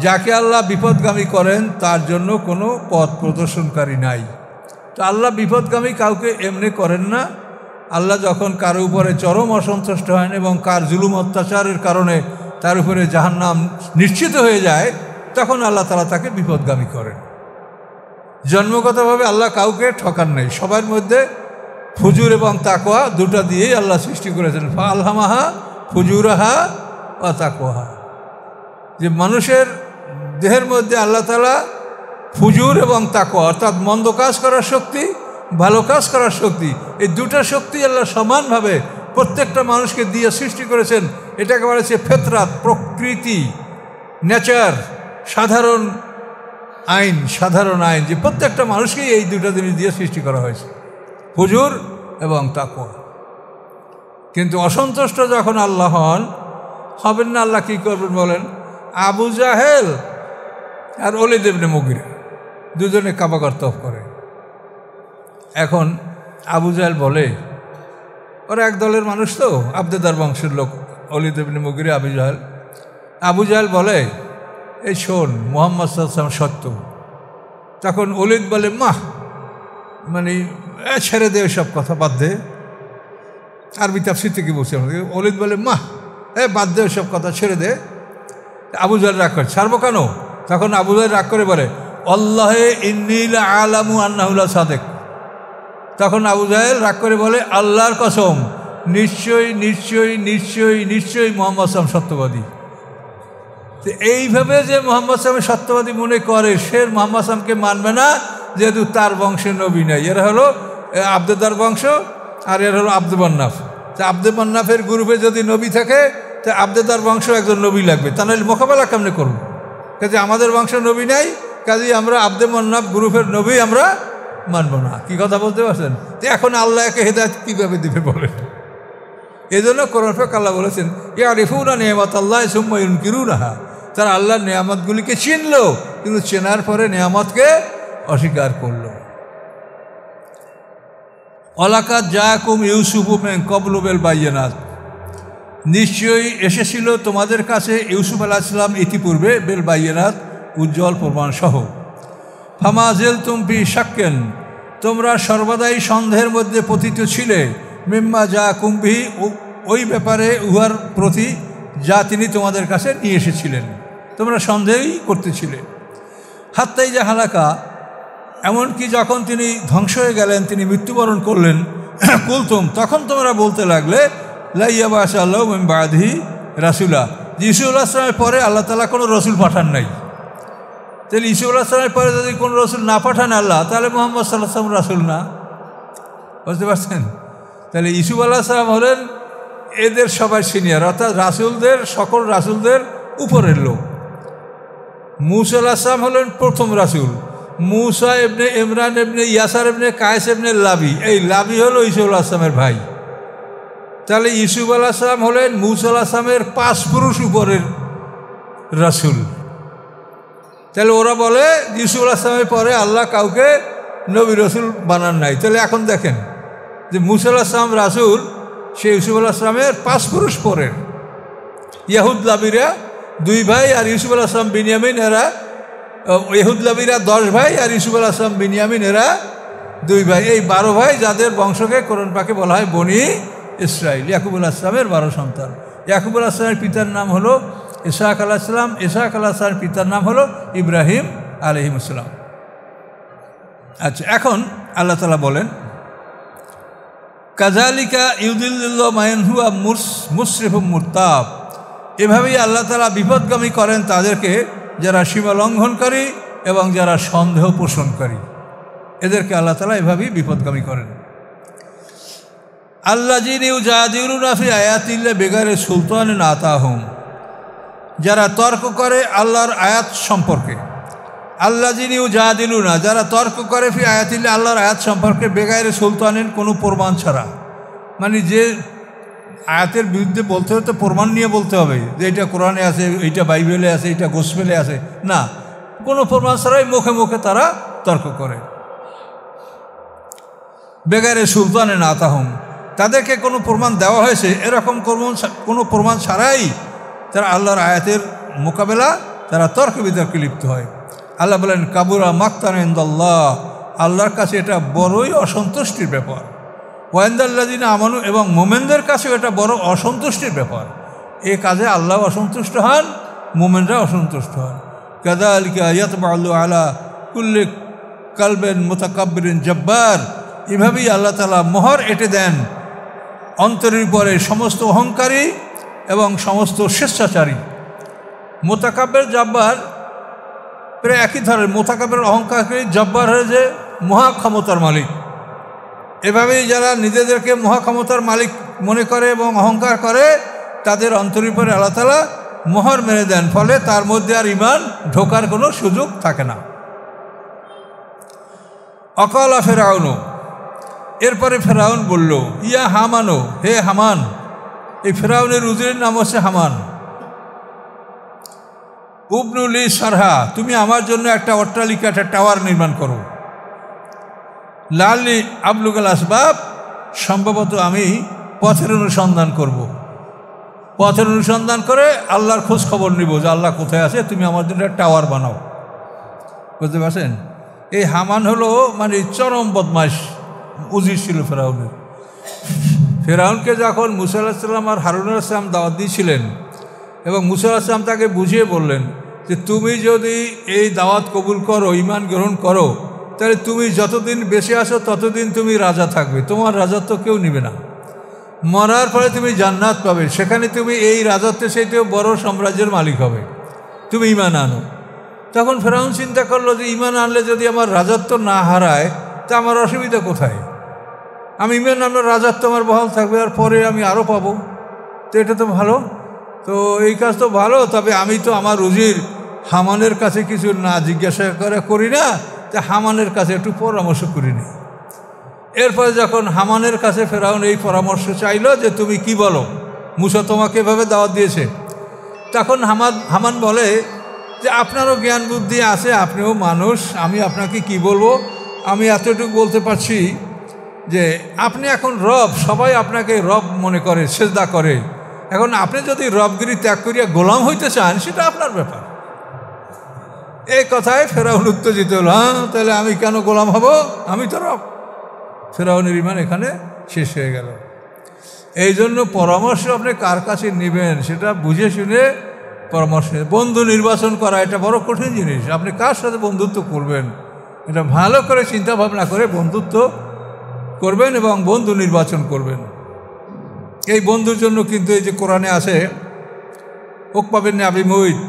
যাকে আল্লাহ বিপদগামী করেন তার জন্য কোনো পথ প্রদর্শনকারী নাই। তো আল্লাহ বিপদগামী কাউকে এমনি করেন না। আল্লাহ যখন কারো উপরে চরম অসন্তুষ্ট হন এবং কার জুলুম অত্যাচারের কারণে তার উপরে জাহান্নাম নিশ্চিত হয়ে যায়, তখন আল্লাহ তাআলা তাকে বিপদগামী করেন। জন্মগতভাবে আল্লাহ কাউকে ঠকান নেই, সবার মধ্যে ফুজুর এবং তাকওয়া দুটা দিয়েই আল্লাহ সৃষ্টি করেছেন। ফাআলহামাহা ফুজুরাহা ওয়া তাকওয়াহা, যে মানুষের দেহের মধ্যে আল্লাহ তাআলা ফুজুর এবং তাকওয়া অর্থাৎ মন্দ কাজ করার শক্তি, ভালো কাজ করার শক্তি, এই দুটা শক্তি আল্লাহ সমানভাবে প্রত্যেকটা মানুষকে দিয়ে সৃষ্টি করেছেন। এটাকে বলা হচ্ছে ফেতরাত, প্রকৃতি, নেচার, সাধারণ আইন, সাধারণ আইন, যে প্রত্যেকটা মানুষকেই এই দুটো জিনিস দিয়ে সৃষ্টি করা হয়েছে, ফুজুর এবং তাকওয়া। কিন্তু অসন্তুষ্ট যখন আল্লাহ হবেন না, আল্লাহ কী করবেন বলেন? আবু জাহেল আর ওলীদ ইবনে মুগীরা দুজনে কাবাগর তফ করে। এখন আবু জাহেল বলে, ওরা এক দলের মানুষ তো, আবদেদার বংশের লোক, ওলীদ ইবনে মুগীরা, আবু জাহেল। আবু জাহেল বলে, এই শোন, মুহাম্মদ সাল্লাল্লাহু আলাইহি ওয়াসাল্লাম সত্য। তখন ওলীদ বলে, মাহ, মানে ছেড়ে দে সব কথা, বাদ দে। আরবি তাফসীর থেকে বলছি আমাদের। ওলীদ বলে, মাহ, বাদ দে সব কথা, ছেড়ে দে। আবু জাহেল রাগ করে, ছাড়বো কেন? তখন আবু জাহেল রাগ করে বলে, আল্লাহে ইন্নী লা আলামু আন্নাহু লা সাদিক। তখন আবু জাহেল রাগ করে বলে, আল্লাহর কসম, নিশ্চয়ই নিশ্চয়ই নিশ্চয়ই নিশ্চয়ই মুহাম্মদ সাল্লাল্লাহু আলাইহি ওয়াসাল্লাম সত্যবাদী। তো এইভাবে যে মুহাম্মদ সাল্লাল্লাহু আলাইহি ওয়াসাল্লাম সত্যবাদী মনে করে, সে মুহাম্মদ সাল্লাল্লাহু আলাইহি ওয়াসাল্লামকে মানবে না, যেহেতু তার বংশে নবী নাই। এরা হলো আবদেদার বংশ, আর এর হলো আব্দুল মান্নাফ। তা আব্দুল মান্নাফের গ্রুপে যদি নবী থাকে, তা আবদেদার বংশ একজন নবী লাগবে, তা নাহলে মোকাবেলা কেমনে করব? কাজে আমাদের বংশ নবী নাই, কাজেই আমরা আব্দুল মান্নাফ গ্রুপের নবী আমরা মানব না। কি কথা বলতে পারছেন? তো এখন আল্লাহকে হেদায়েত কীভাবে দিবে বলেন? এই জন্য কোরআন পাক আল্লাহ বলেছেন, ইয়ারিফুনা নিয়ামাতাল্লাহি সুম্মা ইউনকিরুনাহা। তারা আল্লাহর নেয়ামতগুলিকে চিনল, কিন্তু চেনার পরে নেয়ামতকে অস্বীকার করল। ওয়ালাকাদ জাআকুম ইউসুফু মিন ক্বাবলু বিল বায়্যিনাত। নিশ্চয়ই এসেছিল তোমাদের কাছে ইউসুফ আলাইহিস সালাম ইতিপূর্বে, বিল বায়্যিনাত, উজ্জ্বল প্রমাণ সহ। ফামা জিলতুম ফি শাক্কিন, তোমরা সর্বদাই সন্দেহের মধ্যে পতিত ছিলে, মিম্মা জাআকুম বিহি, ওই ব্যাপারে উহার প্রতি যা তিনি তোমাদের কাছে নিয়ে এসেছিলেন, তোমরা সন্দেহই করতেছিলে। হাত্তাই যা হালাকা, এমনকি যখন তিনি ধ্বংস হয়ে গেলেন, তিনি মৃত্যুবরণ করলেন, কুলতুম, তখন তোমরা বলতে লাগলে, লা ইয়াবাসা আল্লাহু মিন বাদিহি রাসূলা, ঈসা আলাইহিস সালামের পরে আল্লাহ তাআলা কোনো রসুল পাঠান নাই। তাহলে ঈসা আলাইহিস সালামের পরে যদি কোনো রসুল না পাঠান আল্লাহ, তাহলে মুহাম্মদ সাল্লাল্লাহু আলাইহি ওয়াসাল্লাম রাসূল না। বুঝতে পারছেন? তাহলে ঈসা আলাইহিস সালাম হলেন এদের সবাই সিনিয়র, অর্থাৎ রাসূলদের, সকল রাসূলদের উপরের লোক। মূসা আলাইহিস সালাম হলেন প্রথম রাসূল। মূসা ইবনে ইমরান ইবনে ইয়াসার ইবনে কায়েস ইবনে লাবি, এই লাবি হলো ঈসা আলাইহিস সালামের ভাই। তাহলে ইউসুফ আলাইহিস সালাম হলেন মূসা আলাইহিস সালামের 5 পুরুষ উপরের রাসূল। তাহলে ওরা বলে ইউসুফ আলাইহিস সালামের পরে আল্লাহ কাউকে নবী রসুল বানান নাই। তাহলে এখন দেখেন যে মূসা আলাইহিস সালাম রাসূল, সে ইউসুফ আলাইহিস সালামের 5 পুরুষ পরের। ইহুদ লাবিরা 2 ভাই, আর ইউসুফ আলাইহিস সালাম বিনিয়ামিন, এরা ইহুদ লাবিরা 10 ভাই, আর ইউসুফ আলাইহিস সালাম বিনিয়ামিন এরা 2 ভাই। এই 12 ভাই যাদের বংশকে কোরআন পাকে বলা হয় বনি ইসরাইল। ইয়াকুব আলাইহিস সালামের 12 সন্তান। ইয়াকুব আলাইহিস সালামের পিতার নাম হলো ইসহাক আলাইহিস সালাম, ইসহাক আলাইহিস সালামের পিতার নাম হলো ইব্রাহিম আলাইহিস সালাম। আচ্ছা, এখন আল্লাহ তাআলা বলেন, কাযালিকা ইউদিল্লিল্লাহু মান হুয়া মুসরিফুম মুরতাব। এভাবেই আল্লাহ তাআলা বিপদগামী করেন তাদেরকে যারা সীমা লঙ্ঘনকারী এবং যারা সন্দেহ পোষণকারী, এদেরকে আল্লাহ তাআলা এভাবেই বিপদগামী করেন। আল্লাযীনা ইউজাদিলুনা ফি আয়াতিল্লাহি বিগাইরি সুলতানিন আতাহুম, যারা তর্ক করে আল্লাহর আয়াত সম্পর্কে। আল্লাযীনা ইউজাদিলুনা, যারা তর্ক করে ফি আয়াতিল্লাহি, আল্লাহর আয়াত সম্পর্কে, বেগাইরে সুলতানিন, কোনো প্রমাণ ছাড়া। মানে যে আয়াতের বিরুদ্ধে বলতে হলে তো প্রমাণ নিয়ে বলতে হবে, যে এটা কোরআনে আছে, এইটা বাইবেলে আছে, এটা গোসপেলে আছে, না, কোনো প্রমাণ ছাড়াই মুখে মুখে তারা তর্ক করে। বেগাইরে সুলতানিন আতাহুম, তাদেরকে কোনো প্রমাণ দেওয়া হয়েছে, এরকম কোনো প্রমাণ ছাড়াই তারা আল্লাহর আয়াতের মোকাবেলা, তারা তর্ক বিতর্কে লিপ্ত হয়। আল্লাহ বলেন, কাবুরা মাকতান ইনদাল্লাহ, আল্লাহর কাছে এটা বড়ই অসন্তুষ্টির ব্যাপার। ওয়াইন্দাল্লাযিনা আমানু, এবং মোমেনদের কাছেও এটা বড় অসন্তুষ্টির ব্যাপার। এই কাজে আল্লাহ অসন্তুষ্ট হন, মোমেনরা অসন্তুষ্ট হন। কাযালিকা ইয়াতবাউল্লাহু আলা কুল্লি কালবিন মুতাকাব্বিরিন জব্বার, এভাবেই আল্লাহ তাআলা মোহর এঁটে দেন অন্তরের উপরে সমস্ত অহংকারী এবং সমস্ত স্বেচ্ছাচারী। মোতাকাব্বির জব্বার প্রায় একই ধরনের। মোতাকাব্বির অহংকারী, জব্বার হয়ে যে মহাক্ষমতার মালিক। এভাবেই যারা নিজেদেরকে মহাক্ষমতার মালিক মনে করে এবং অহংকার করে, তাদের অন্তরের উপরে আল্লাহ তাআলা মোহর মেরে দেন, ফলে তার মধ্যে আর ঈমান ঢোকার কোনো সুযোগ থাকে না। অকালা ফেরাউনও, এরপরে ফেরাউন বলল, ইয়া হামানো, হে হামান। এই ফেরাউনের উজিরের নাম হচ্ছে হামান। উবনুলি সারহা, তুমি আমার জন্য একটা অট্টালিকা, একটা টাওয়ার নির্মাণ করো। লালি আবলুগাল আসবাব, সম্ভবত আমি পথের অনুসন্ধান করব। পথের অনুসন্ধান করে আল্লাহর খোঁজ খবর নিব যে আল্লাহ কোথায় আছে, তুমি আমার জন্য একটা টাওয়ার বানাও। বুঝতে পারছেন? এই হামান হলো মানে চরম বদমাইশ উজির ছিল ফেরাউনের। ফেরাউনকে যখন মুসা আলাইহিস সালাম আর হারুন আলাইহিস সালাম দাওয়াত দিয়েছিলেন এবং মুসা আলাইহিস সালাম তাকে বুঝিয়ে বললেন যে তুমি যদি এই দাওয়াত কবুল করো, ঈমান গ্রহণ করো, তাহলে তুমি যতদিন বেঁচে আসো ততদিন তুমি রাজা থাকবে, তোমার রাজত্ব কেউ নেবে না। মরার পরে তুমি জান্নাত পাবে, সেখানে তুমি এই রাজত্বের চাইতেও বড় সাম্রাজ্যের মালিক হবে, তুমি ঈমান আনো। তখন ফেরাউন চিন্তা করলো যে ঈমান আনলে যদি আমার রাজত্ব না হারায় তা আমার অসুবিধা কোথায়? আমি ঈমান আনলে রাজত্ব আমার বহাল থাকবে, আর পরে আমি আরও পাবো, তো এটা তো ভালো। তো এই কাজ তো ভালো, তবে আমি তো আমার উজির হামানের কাছে কিছু না জিজ্ঞাসা করি না, তা হামানের কাছে একটু পরামর্শ করিনি। এরপরে যখন হামানের কাছে ফেরাউন এই পরামর্শ চাইল যে তুমি কি বলো, মুসা তোমাকে এভাবে দাওয়াত দিয়েছে, তখন হামান বলে যে আপনারও জ্ঞান বুদ্ধি আছে, আপনিও মানুষ, আমি আপনাকে কি বলবো, আমি এতটুকু বলতে পারছি যে আপনি এখন রব, সবাই আপনাকে রব মনে করে, সেজদা করে। এখন আপনি যদি রবগিরি ত্যাগ করিয়া গোলাম হইতে চান, সেটা আপনার ব্যাপার। এই কথায় ফেরাউন উত্তেজিত হল, হ্যাঁ তাহলে আমি কেন গোলাম হব, আমি তো রব। ফেরাউনের ঈমান এখানে শেষ হয়ে গেল। এই জন্য পরামর্শ আপনি কার কাছে নেবেন সেটা বুঝে শুনে পরামর্শ। বন্ধু নির্বাচন করা এটা বড় কঠিন জিনিস। আপনি কার সাথে বন্ধুত্ব করবেন এটা ভালো করে চিন্তা ভাবনা করে বন্ধুত্ব করবেন এবং বন্ধু নির্বাচন করবেন। এই বন্ধুর জন্য কিন্তু এই যে কোরআনে আছে উকবা বিন আবি মুঈত,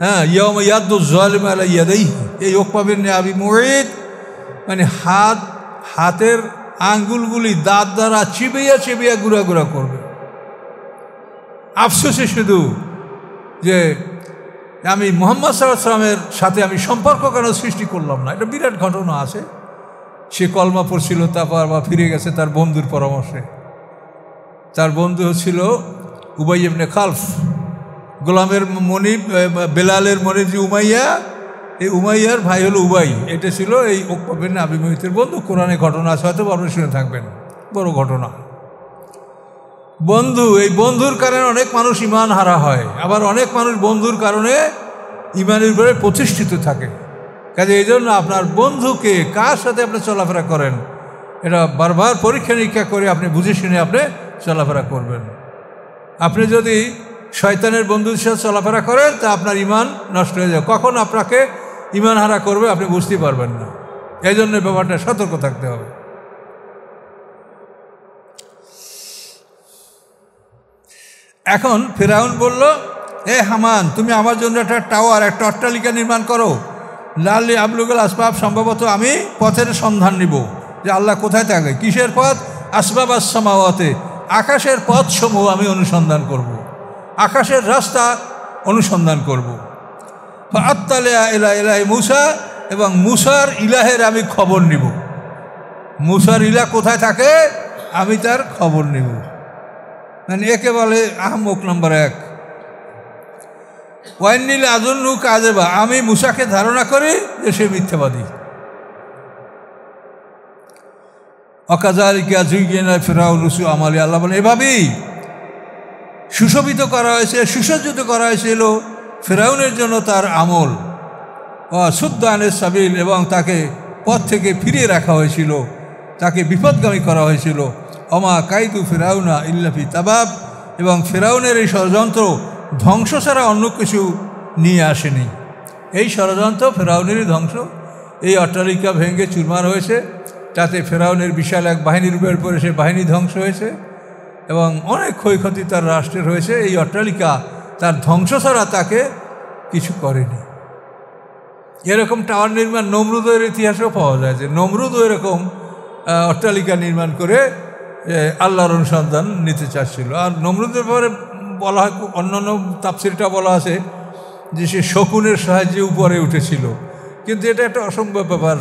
হ্যাঁ, ইয়াউমা ইয়াদু যালিম আলা ইয়াদাইহি, এই উকবা বিন আবি মুঈত মানে হাতের আঙ্গুলগুলি দাঁত দ্বারা চিবিয়ে চিবিয়ে গুঁড়া গুঁড়া করবে। আফসোসে শুধু যে আমি মুহাম্মদ সাল্লাল্লাহু আলাইহি ওয়াসাল্লামের সাথে আমি সম্পর্ক কেন সৃষ্টি করলাম না। এটা বিরাট ঘটনা আছে। সে কলমা পড়ছিল, তারপর আবার ফিরে গেছে তার বন্ধুর পরামর্শে। তার বন্ধু ছিল উবাই ইবনে খালফ, গোলামের মনি, বেলালের মনি যে উমাইয়া, এই উমাইয়ার ভাই হলো উবাই। এটা ছিল এই উকবা বিন আবি মুঈতের বন্ধু। কোরআনে ঘটনা আছে, হয়তো আপনি শুনে থাকবেন, বড় ঘটনা। বন্ধু, এই বন্ধুর কারণে অনেক মানুষ ঈমান হারা হয়, আবার অনেক মানুষ বন্ধুর কারণে ঈমানের উপরে প্রতিষ্ঠিত থাকে। কাজে এই জন্য আপনার বন্ধুকে, কার সাথে আপনি চলাফেরা করেন, এটা বারবার পরীক্ষা নিরীক্ষা করে আপনি বুঝে শুনে আপনি চলাফেরা করবেন। আপনি যদি শয়তানের বন্ধুর সাথে চলাফেরা করেন তা আপনার ঈমান নষ্ট হয়ে যাবে। কখন আপনাকে ঈমান হারা করবে আপনি বুঝতে পারবেন না। এই জন্য ব্যাপারটা সতর্ক থাকতে হবে। এখন ফেরাউন বলল, এ হামান, তুমি আমার জন্য একটা টাওয়ার, একটা অট্টালিকা নির্মাণ করো। লালি আবলুগাল আসবাব, সম্ভবত আমি পথের সন্ধান নিব যে আল্লাহ কোথায় থাকে। কিসের পথ? আসবাব আস-সামাওয়াতে, আকাশের পথসমূহ আমি অনুসন্ধান করব, আকাশের রাস্তা অনুসন্ধান করব। ফাআত্তালিআ ইলা ইলাহি মূসা, এবং মূসার ইলাহের আমি খবর নিব। মূসার ইলাহ কোথায় থাকে আমি তার খবর নিব। মানে একে বলে আহমক নম্বর 1। ওয়াইনিল আযুন্নু কাযিবা, আমি মূসাকে ধারণা করি যে সে মিথ্যাবাদী। অকাযালিকা যুয়িনা ফিরআউনু সু'আ আমালি, আল্লাহ বলেন এভাবেই সুশোভিত করা হয়েছে, সুসজ্জিত করা হয়েছিল ফেরাউনের জন্য তার আমল। সুদ্দা আনিস সাবিল, এবং তাকে পথ থেকে ফিরিয়ে রাখা হয়েছিল, তাকে বিপদগামী করা হয়েছিল। অমা কাইদু ফিরাউনা ইল্লা ফি তাবাব, এবং ফেরাউনের এই ষড়যন্ত্র ধ্বংস ছাড়া অন্য কিছু নিয়ে আসেনি। এই ষড়যন্ত্র ফেরাউনেরই ধ্বংস। এই অট্টালিকা ভেঙে চুরমার হয়েছে, তাতে ফেরাউনের বিশাল এক বাহিনীর উপর পড়ে সে বাহিনী ধ্বংস হয়েছে এবং অনেক ক্ষয়ক্ষতি তার রাষ্ট্রের হয়েছে। এই অট্টালিকা তার ধ্বংস ছাড়া তাকে কিছু করেনি। এরকম টাওয়ার নির্মাণ নমরুদের ইতিহাসেও পাওয়া যায়, যে নমরুদও এরকম অট্টালিকা নির্মাণ করে আল্লাহর অনুসন্ধান নিতে চাচ্ছিল। আর নমরুদের ব্যাপারে বলা হয়, অন্যান্য তাফসীরটা বলা আছে যে সে শকুনের সাহায্যে উপরে উঠেছিল। কিন্তু এটা একটা অসম্ভব ব্যাপার,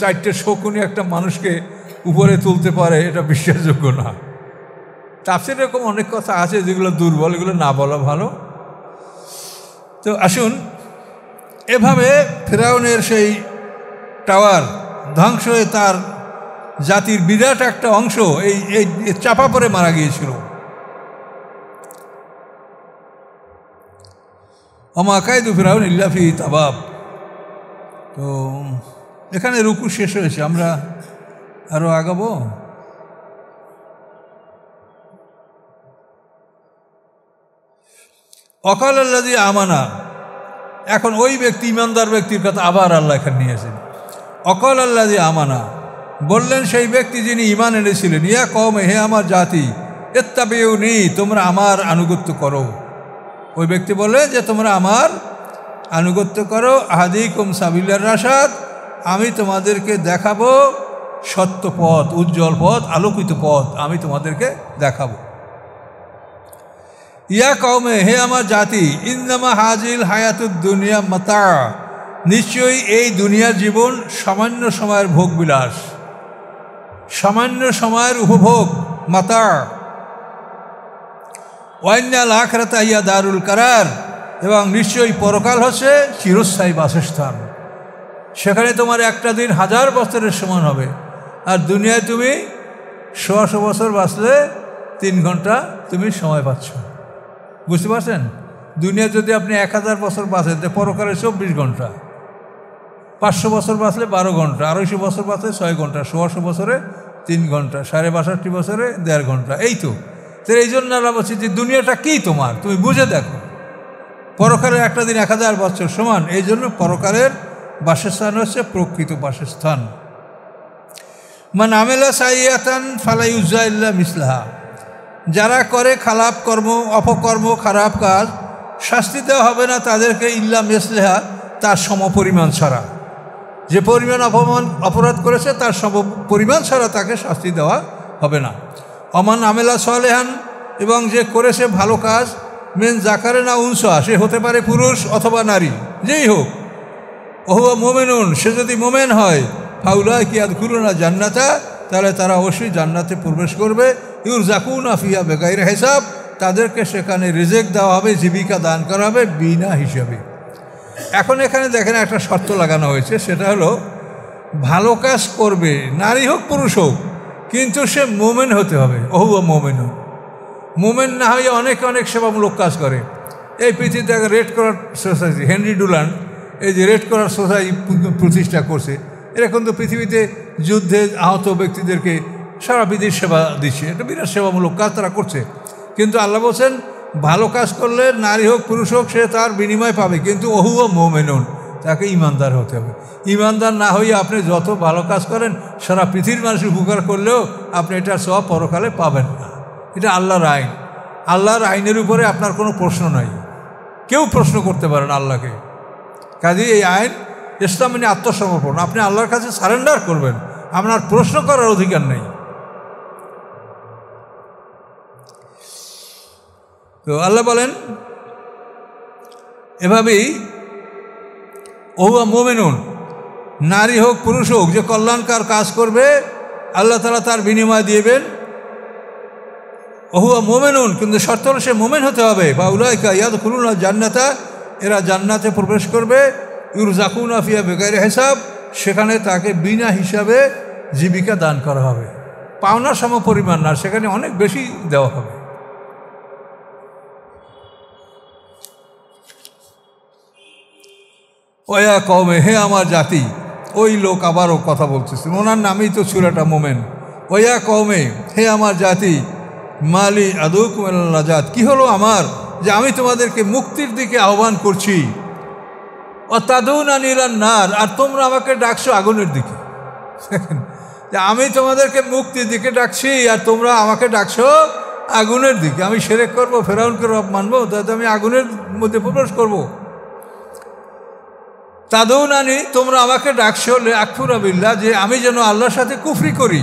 4টে শকুনি একটা মানুষকে উপরে তুলতে পারে, এটা বিশ্বাসযোগ্য না। তাফসীরে এরকম অনেক কথা আছে যেগুলো দুর্বল, এগুলো না বলা ভালো। তো আসুন, এভাবে ফেরাউনের সেই টাওয়ার ধ্বংস হয়ে তার জাতির বিরাট একটা অংশ এই চাপা পড়ে মারা গিয়েছিল। ওমা কাইদু ফিরাউন ইল্লা ফি তাবাব। তো এখানে রুকু শেষ হয়েছে, আমরা আরো আগাবো। অকাল আল্লাযী আমানা, এখন ওই ব্যক্তি, ইমানদার ব্যক্তির কথা আবার আল্লাহ এখানে নিয়েছেন। অকাল আল্লাযী আমানা, বললেন সেই ব্যক্তি যিনি ঈমান এনেছিলেন, ইয়া কওমে, হে আমার জাতি, ইত্তাবিউনি, তোমরা আমার আনুগত্য করো। ওই ব্যক্তি বলে যে তোমরা আমার আনুগত্য করো। আহাদিকুম সাবিলার রাশাদ, আমি তোমাদেরকে দেখাবো সত্য পথ, উজ্জ্বল পথ, আলোকিত পথ আমি তোমাদেরকে দেখাবো। ইয়া কওমে, হে আমার জাতি, ইন্নামা হাজিল হায়াতুদ দুনিয়া মাতা, নিশ্চয়ই এই দুনিয়ার জীবন সামান্য সময়ের ভোগ বিলাস, সামান্য সময়ের উপভোগ, মাতা। ওয়াইনাল আখিরাতা হিয়া দারুল কারার, এবং নিশ্চয়ই পরকাল হচ্ছে চিরস্থায়ী বাসস্থান। সেখানে তোমার একটা দিন 1000 বছরের সমান হবে, আর দুনিয়ায় তুমি 100 বছর বাঁচলে 3 ঘন্টা তুমি সময় পাচ্ছ। বুঝতে পারছেন? দুনিয়া যদি আপনি 1000 বছর বাঁচেন, তো পরকালে 24 ঘন্টা, 500 বছর বাঁচলে 12 ঘন্টা, 250 বছর বাঁচলে 6 ঘন্টা, 100 বছরে 3 ঘন্টা, 62 বছরে 1.5 ঘন্টা। এই তো এই জন্য আল্লাহ বলছি যে দুনিয়াটা কি তোমার, তুমি বুঝে দেখো। পরকালের একটা দিন 1000 বছর সমান, এই জন্য পরকালের বাসস্থান হচ্ছে প্রকৃত বাসস্থান। মান আমেলা সাইয়াতান ফালা ইউজা ইল্লা মিসলাহা, যারা করে খারাপ কর্ম, অপকর্ম, খারাপ কাজ, শাস্তি দেওয়া হবে না তাদেরকে ইল্লা মিসলাহা, তার সমপরিমাণ ছাড়া। যে পরিমাণ অপরাধ করেছে তার সমপরিমাণ ছাড়া তাকে শাস্তি দেওয়া হবে না। অমান আমেলা সালেহান, এবং যে করেছে ভালো কাজ, মেন জাকারে না উনসা, সে হতে পারে পুরুষ অথবা নারী, যেই হোক, ওহুয়া মোমেনুন, সে যদি মোমেন হয়, ফাউলাই কি আদখুলুনা জান্নাতা, তাহলে তারা অবশ্যই জান্নাতে প্রবেশ করবে। ইউরজাকুনা ফিহা বেগাইরে হিসাব, তাদেরকে সেখানে রিজেক দেওয়া হবে, জীবিকা দান করা হবে বিনা হিসাবে। এখন এখানে দেখেন একটা শর্ত লাগানো হয়েছে, সেটা হলো ভালো কাজ করবে, নারী হোক পুরুষ হোক, কিন্তু সে মোমেন হতে হবে। ওহুয়া মোমেনুন, মোমেন না হয়ে অনেক সেবামূলক কাজ করে। এই পৃথিবীতে রেড ক্রস সোসাইটি, হেনরি ডুলান্ড এই যে রেড ক্রস সোসাইটি প্রতিষ্ঠা করছে, এরা কিন্তু পৃথিবীতে যুদ্ধে আহত ব্যক্তিদেরকে সারা পৃথিবীর সেবা দিচ্ছে, এটা বিরাট সেবামূলক কাজ তারা করছে। কিন্তু আল্লাহ বলছেন ভালো কাজ করলে নারী হোক পুরুষ হোক সে তার বিনিময় পাবে, কিন্তু ওহুয়া মোমেনুন, তাকে ইমানদার হতে হবে। ইমানদার না হয়ে আপনি যত ভালো কাজ করেন, সারা পৃথিবীর মানুষের উপকার করলেও আপনি এটা সব পরকালে পাবেন না। এটা আল্লাহর আইন, আল্লাহর আইনের উপরে আপনার কোনো প্রশ্ন নাই, কেউ প্রশ্ন করতে পারেন আল্লাহকে। কাজে এই আইন ইসলাম মানে আত্মসমর্পণ, আপনি আল্লাহর কাছে সারেন্ডার করবেন, আপনার প্রশ্ন করার অধিকার নেই। তো আল্লাহ বলেন এভাবেই ওহুয়া মোমেনুন, নারী হোক পুরুষ হোক, যে কল্যাণকার কাজ করবে আল্লাহ তাআলা তার বিনিময় দিবেন। ওহুয়া মোমেনুন, কিন্তু শর্ত হলো সে মোমেন হতে হবে। বা উলাইকা ইয়াদখুলুনা জান্নাতা, এরা জান্নাতে প্রবেশ করবে। ইউরজাকুনা ফিহা বেগাইরে হিসাব, সেখানে তাকে বিনা হিসাবে জীবিকা দান করা হবে। পাওনার সম পরিমাণ না, সেখানে অনেক বেশি দেওয়া হবে। ওয়া কওমে, হে আমার জাতি, ওই লোক আবারও কথা বলতেছেন, ওনার নামেই তো সূরাটা মোমেন। ওয়া কওমে, হে আমার জাতি, মালি আদুকুম ইলান নাজাত, কি হলো আমার যে আমি তোমাদেরকে মুক্তির দিকে আহ্বান করছি, অতাদুনানি ইলান নার, আর তোমরা আমাকে ডাকছো আগুনের দিকে। যে আমি তোমাদেরকে মুক্তির দিকে ডাকছি আর তোমরা আমাকে ডাকছো আগুনের দিকে। আমি শিরক করবো, ফেরাউনকে রব মানবো, তাতে আমি আগুনের মধ্যে প্রবেশ করবো। তাদুনানি, তোমরা আমাকে ডাকছো আকফুরা বিল্লাহ, যে আমি যেন আল্লাহর সাথে কুফরি করি,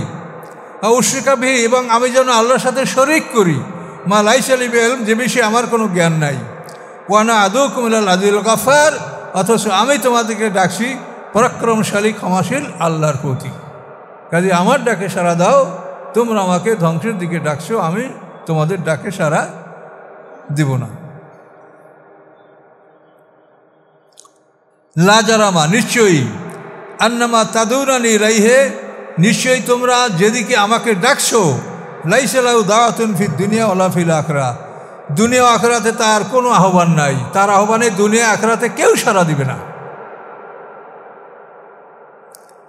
উশরিকা বিহি, এবং আমি যেন আল্লাহর সাথে শরিক করি, মা লাইসা লি বিইলম, যে বিষয়ে আমার কোনো জ্ঞান নাই। ওয়ানা আদুকুম ইলাল আজিজিল গাফফার, অথচ আমি তোমাদেরকে ডাকছি পরাক্রমশালী ক্ষমাশীল আল্লাহর প্রতি। কাজে আমার ডাকে সাড়া দাও, তোমরা আমাকে ধ্বংসের দিকে ডাকছো, আমি তোমাদের ডাকে সাড়া দিব না। লাজারামা, নিশ্চয়ই, আন্নামা তাদুরানি রাইহে, নিশ্চয়ই তোমরা যেদিকে আমাকে ডাকছো, লাইসালাউ দাওয়াতুন ফিদ দুনিয়া ওয়ালা ফিল আখিরা, দুনিয়া আখিরাতে তার কোনো আহ্বান নাই, তার আহ্বানে দুনিয়া আখিরাতে কেউ সাড়া দিবে না।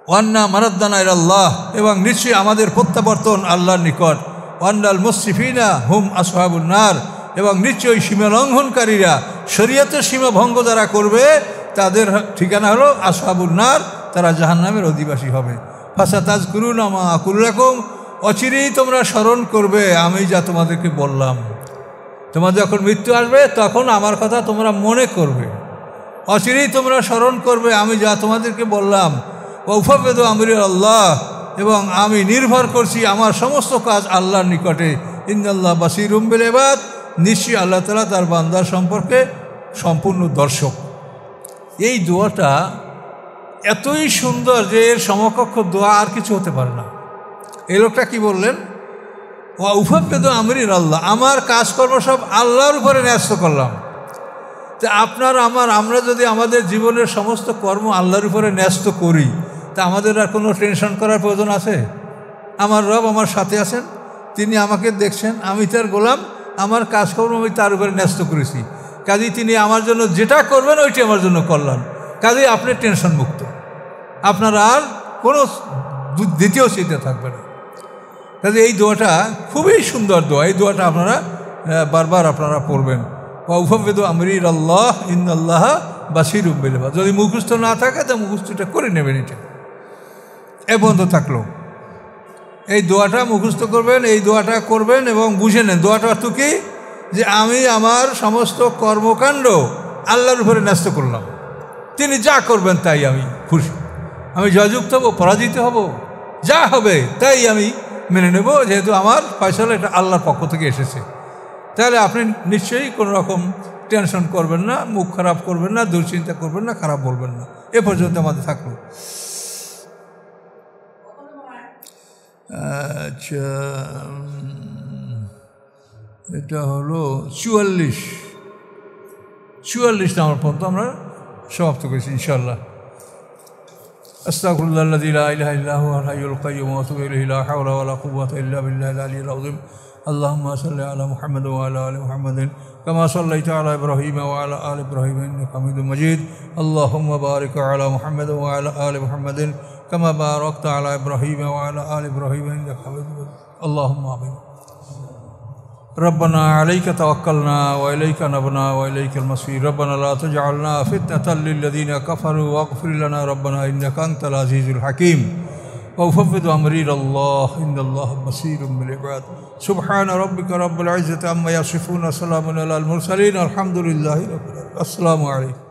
ওয়ান্না মারাদ্দানা ইলাল্লাহ, এবং নিশ্চয়ই আমাদের প্রত্যাবর্তন আল্লাহর নিকট। ওয়ান্নাল মুসরিফিনা হুম আসহাবুন নার, এবং নিশ্চয়ই সীমা লঙ্ঘনকারীরা, শরীয়তের সীমা ভঙ্গ যারা করবে তাদের ঠিকানা হলো আসহাবুন নার, তারা জাহান্নামের অধিবাসী হবে। ফাসাতাযকুরুনা মা আকুলু লাকুম, অচিরেই তোমরা স্মরণ করবে আমি যা তোমাদেরকে বললাম। তোমার যখন মৃত্যু আসবে তখন আমার কথা তোমরা মনে করবে, অচিরেই তোমরা স্মরণ করবে আমি যা তোমাদেরকে বললাম। ওয়াউফাবিদু আমরি আল্লাহ, এবং আমি নির্ভর করছি আমার সমস্ত কাজ আল্লাহর নিকটে। ইন্নাল্লাহ বাসীরুম বিল ইবাদ, নিশ্চয়ই আল্লাহ তাআলা তার বান্দার সম্পর্কে সম্পূর্ণ দর্শক। এই দোয়াটা এতই সুন্দর যে এর সমকক্ষ দোয়া আর কিছু হতে পারে না। এই লোকটা কি বললেন? ওয়াউফাবিদু আমরি আল্লাহ, আমার কাজকর্ম সব আল্লাহর উপরে ন্যস্ত করলাম। তা আমরা যদি আমাদের জীবনের সমস্ত কর্ম আল্লাহর উপরে ন্যস্ত করি, তা আমাদের আর কোনো টেনশন করার প্রয়োজন আছে? আমার রব আমার সাথে আছেন, তিনি আমাকে দেখছেন, আমি তার গোলাম, আমার কাজকর্ম আমি তার উপরে ন্যস্ত করেছি। কাজেই তিনি আমার জন্য যেটা করবেন ওইটি আমার জন্য করলেন। কাজেই আপনি টেনশন মুক্ত, আপনার আর কোনো দ্বিতীয় চিন্তা থাকবে না। কাজে এই দোয়াটা খুবই সুন্দর দোয়া, এই দোয়াটা আপনারা বারবার আপনারা পড়বেন। ওয়াউফাবিদু আমরি আল্লাহ ইন্নাল্লাহ বাসীরুম বিল ইবাদ, যদি মুখস্থ না থাকে তা মুখস্থটা করে নেবেন। এটা এ পর্যন্ত থাকলো। এই দোয়াটা মুখস্থ করবেন, এই দোয়াটা করবেন এবং বুঝে নেন দোয়াটা অর্থ কি, যে আমি আমার সমস্ত কর্মকাণ্ড আল্লাহর উপরে ন্যস্ত করলাম, তিনি যা করবেন তাই আমি খুশি, আমি জয়যুক্ত হব, পরাজিত হব, যা হবে তাই আমি মেনে নেব, যেহেতু আমার ফয়সালা এটা আল্লাহর পক্ষ থেকে এসেছে। তাহলে আপনি নিশ্চয়ই কোনো রকম টেনশন করবেন না, মুখ খারাপ করবেন না, দুশ্চিন্তা করবেন না, খারাপ বলবেন না। এ পর্যন্ত আমাদের থাকলো। আচ্ছা, এটা হলো 44 নম্বর পর্যন্ত আমরা সমাপ্ত করেছি ইনশাআল্লাহ। আস্তাগফিরুল্লাহাল্লাযী লা ইলাহা ইল্লা হুয়াল হাইয়ুল কাইয়্যুম ওয়া আতুবু ইলাইহি, লা হাওলা ওয়া লা কুওয়াতা ইল্লা বিল্লাহিল আলিয়্যিল আযীম। আল্লাহুম্মা সাল্লি আলা মুহাম্মাদ ওয়া আলা আলি মুহাম্মাদিন কামা সাল্লাইতা আলা ইব্রাহিম ওয়া আলা আলি ইব্রাহিম ইন্নাকা হামিদুম মাজিদ। আল্লাহুম্মা বারিক আলা মুহাম্মাদ ওয়া আলা আলি মুহাম্মাদিন কামা বারাকতা আলা ইব্রাহিম ওয়া আলা আলি ইব্রাহিম ইন্নাকা হামিদুম মাজিদ। আল্লাহুম্মা আমিন। ربنا عليك توكلنا وإليك نبنا وإليك المصير. ربنا لا تجعلنا فتنة للذين كفروا واغفر لنا ربنا إنك أنت العزيز الحكيم. وأفوض أمري إلى الله إن الله بصير بالعباد. سبحان ربك رب العزة عما يصفون، سلام على المرسلين، الحمد لله رب العالمين. السلام عليكم.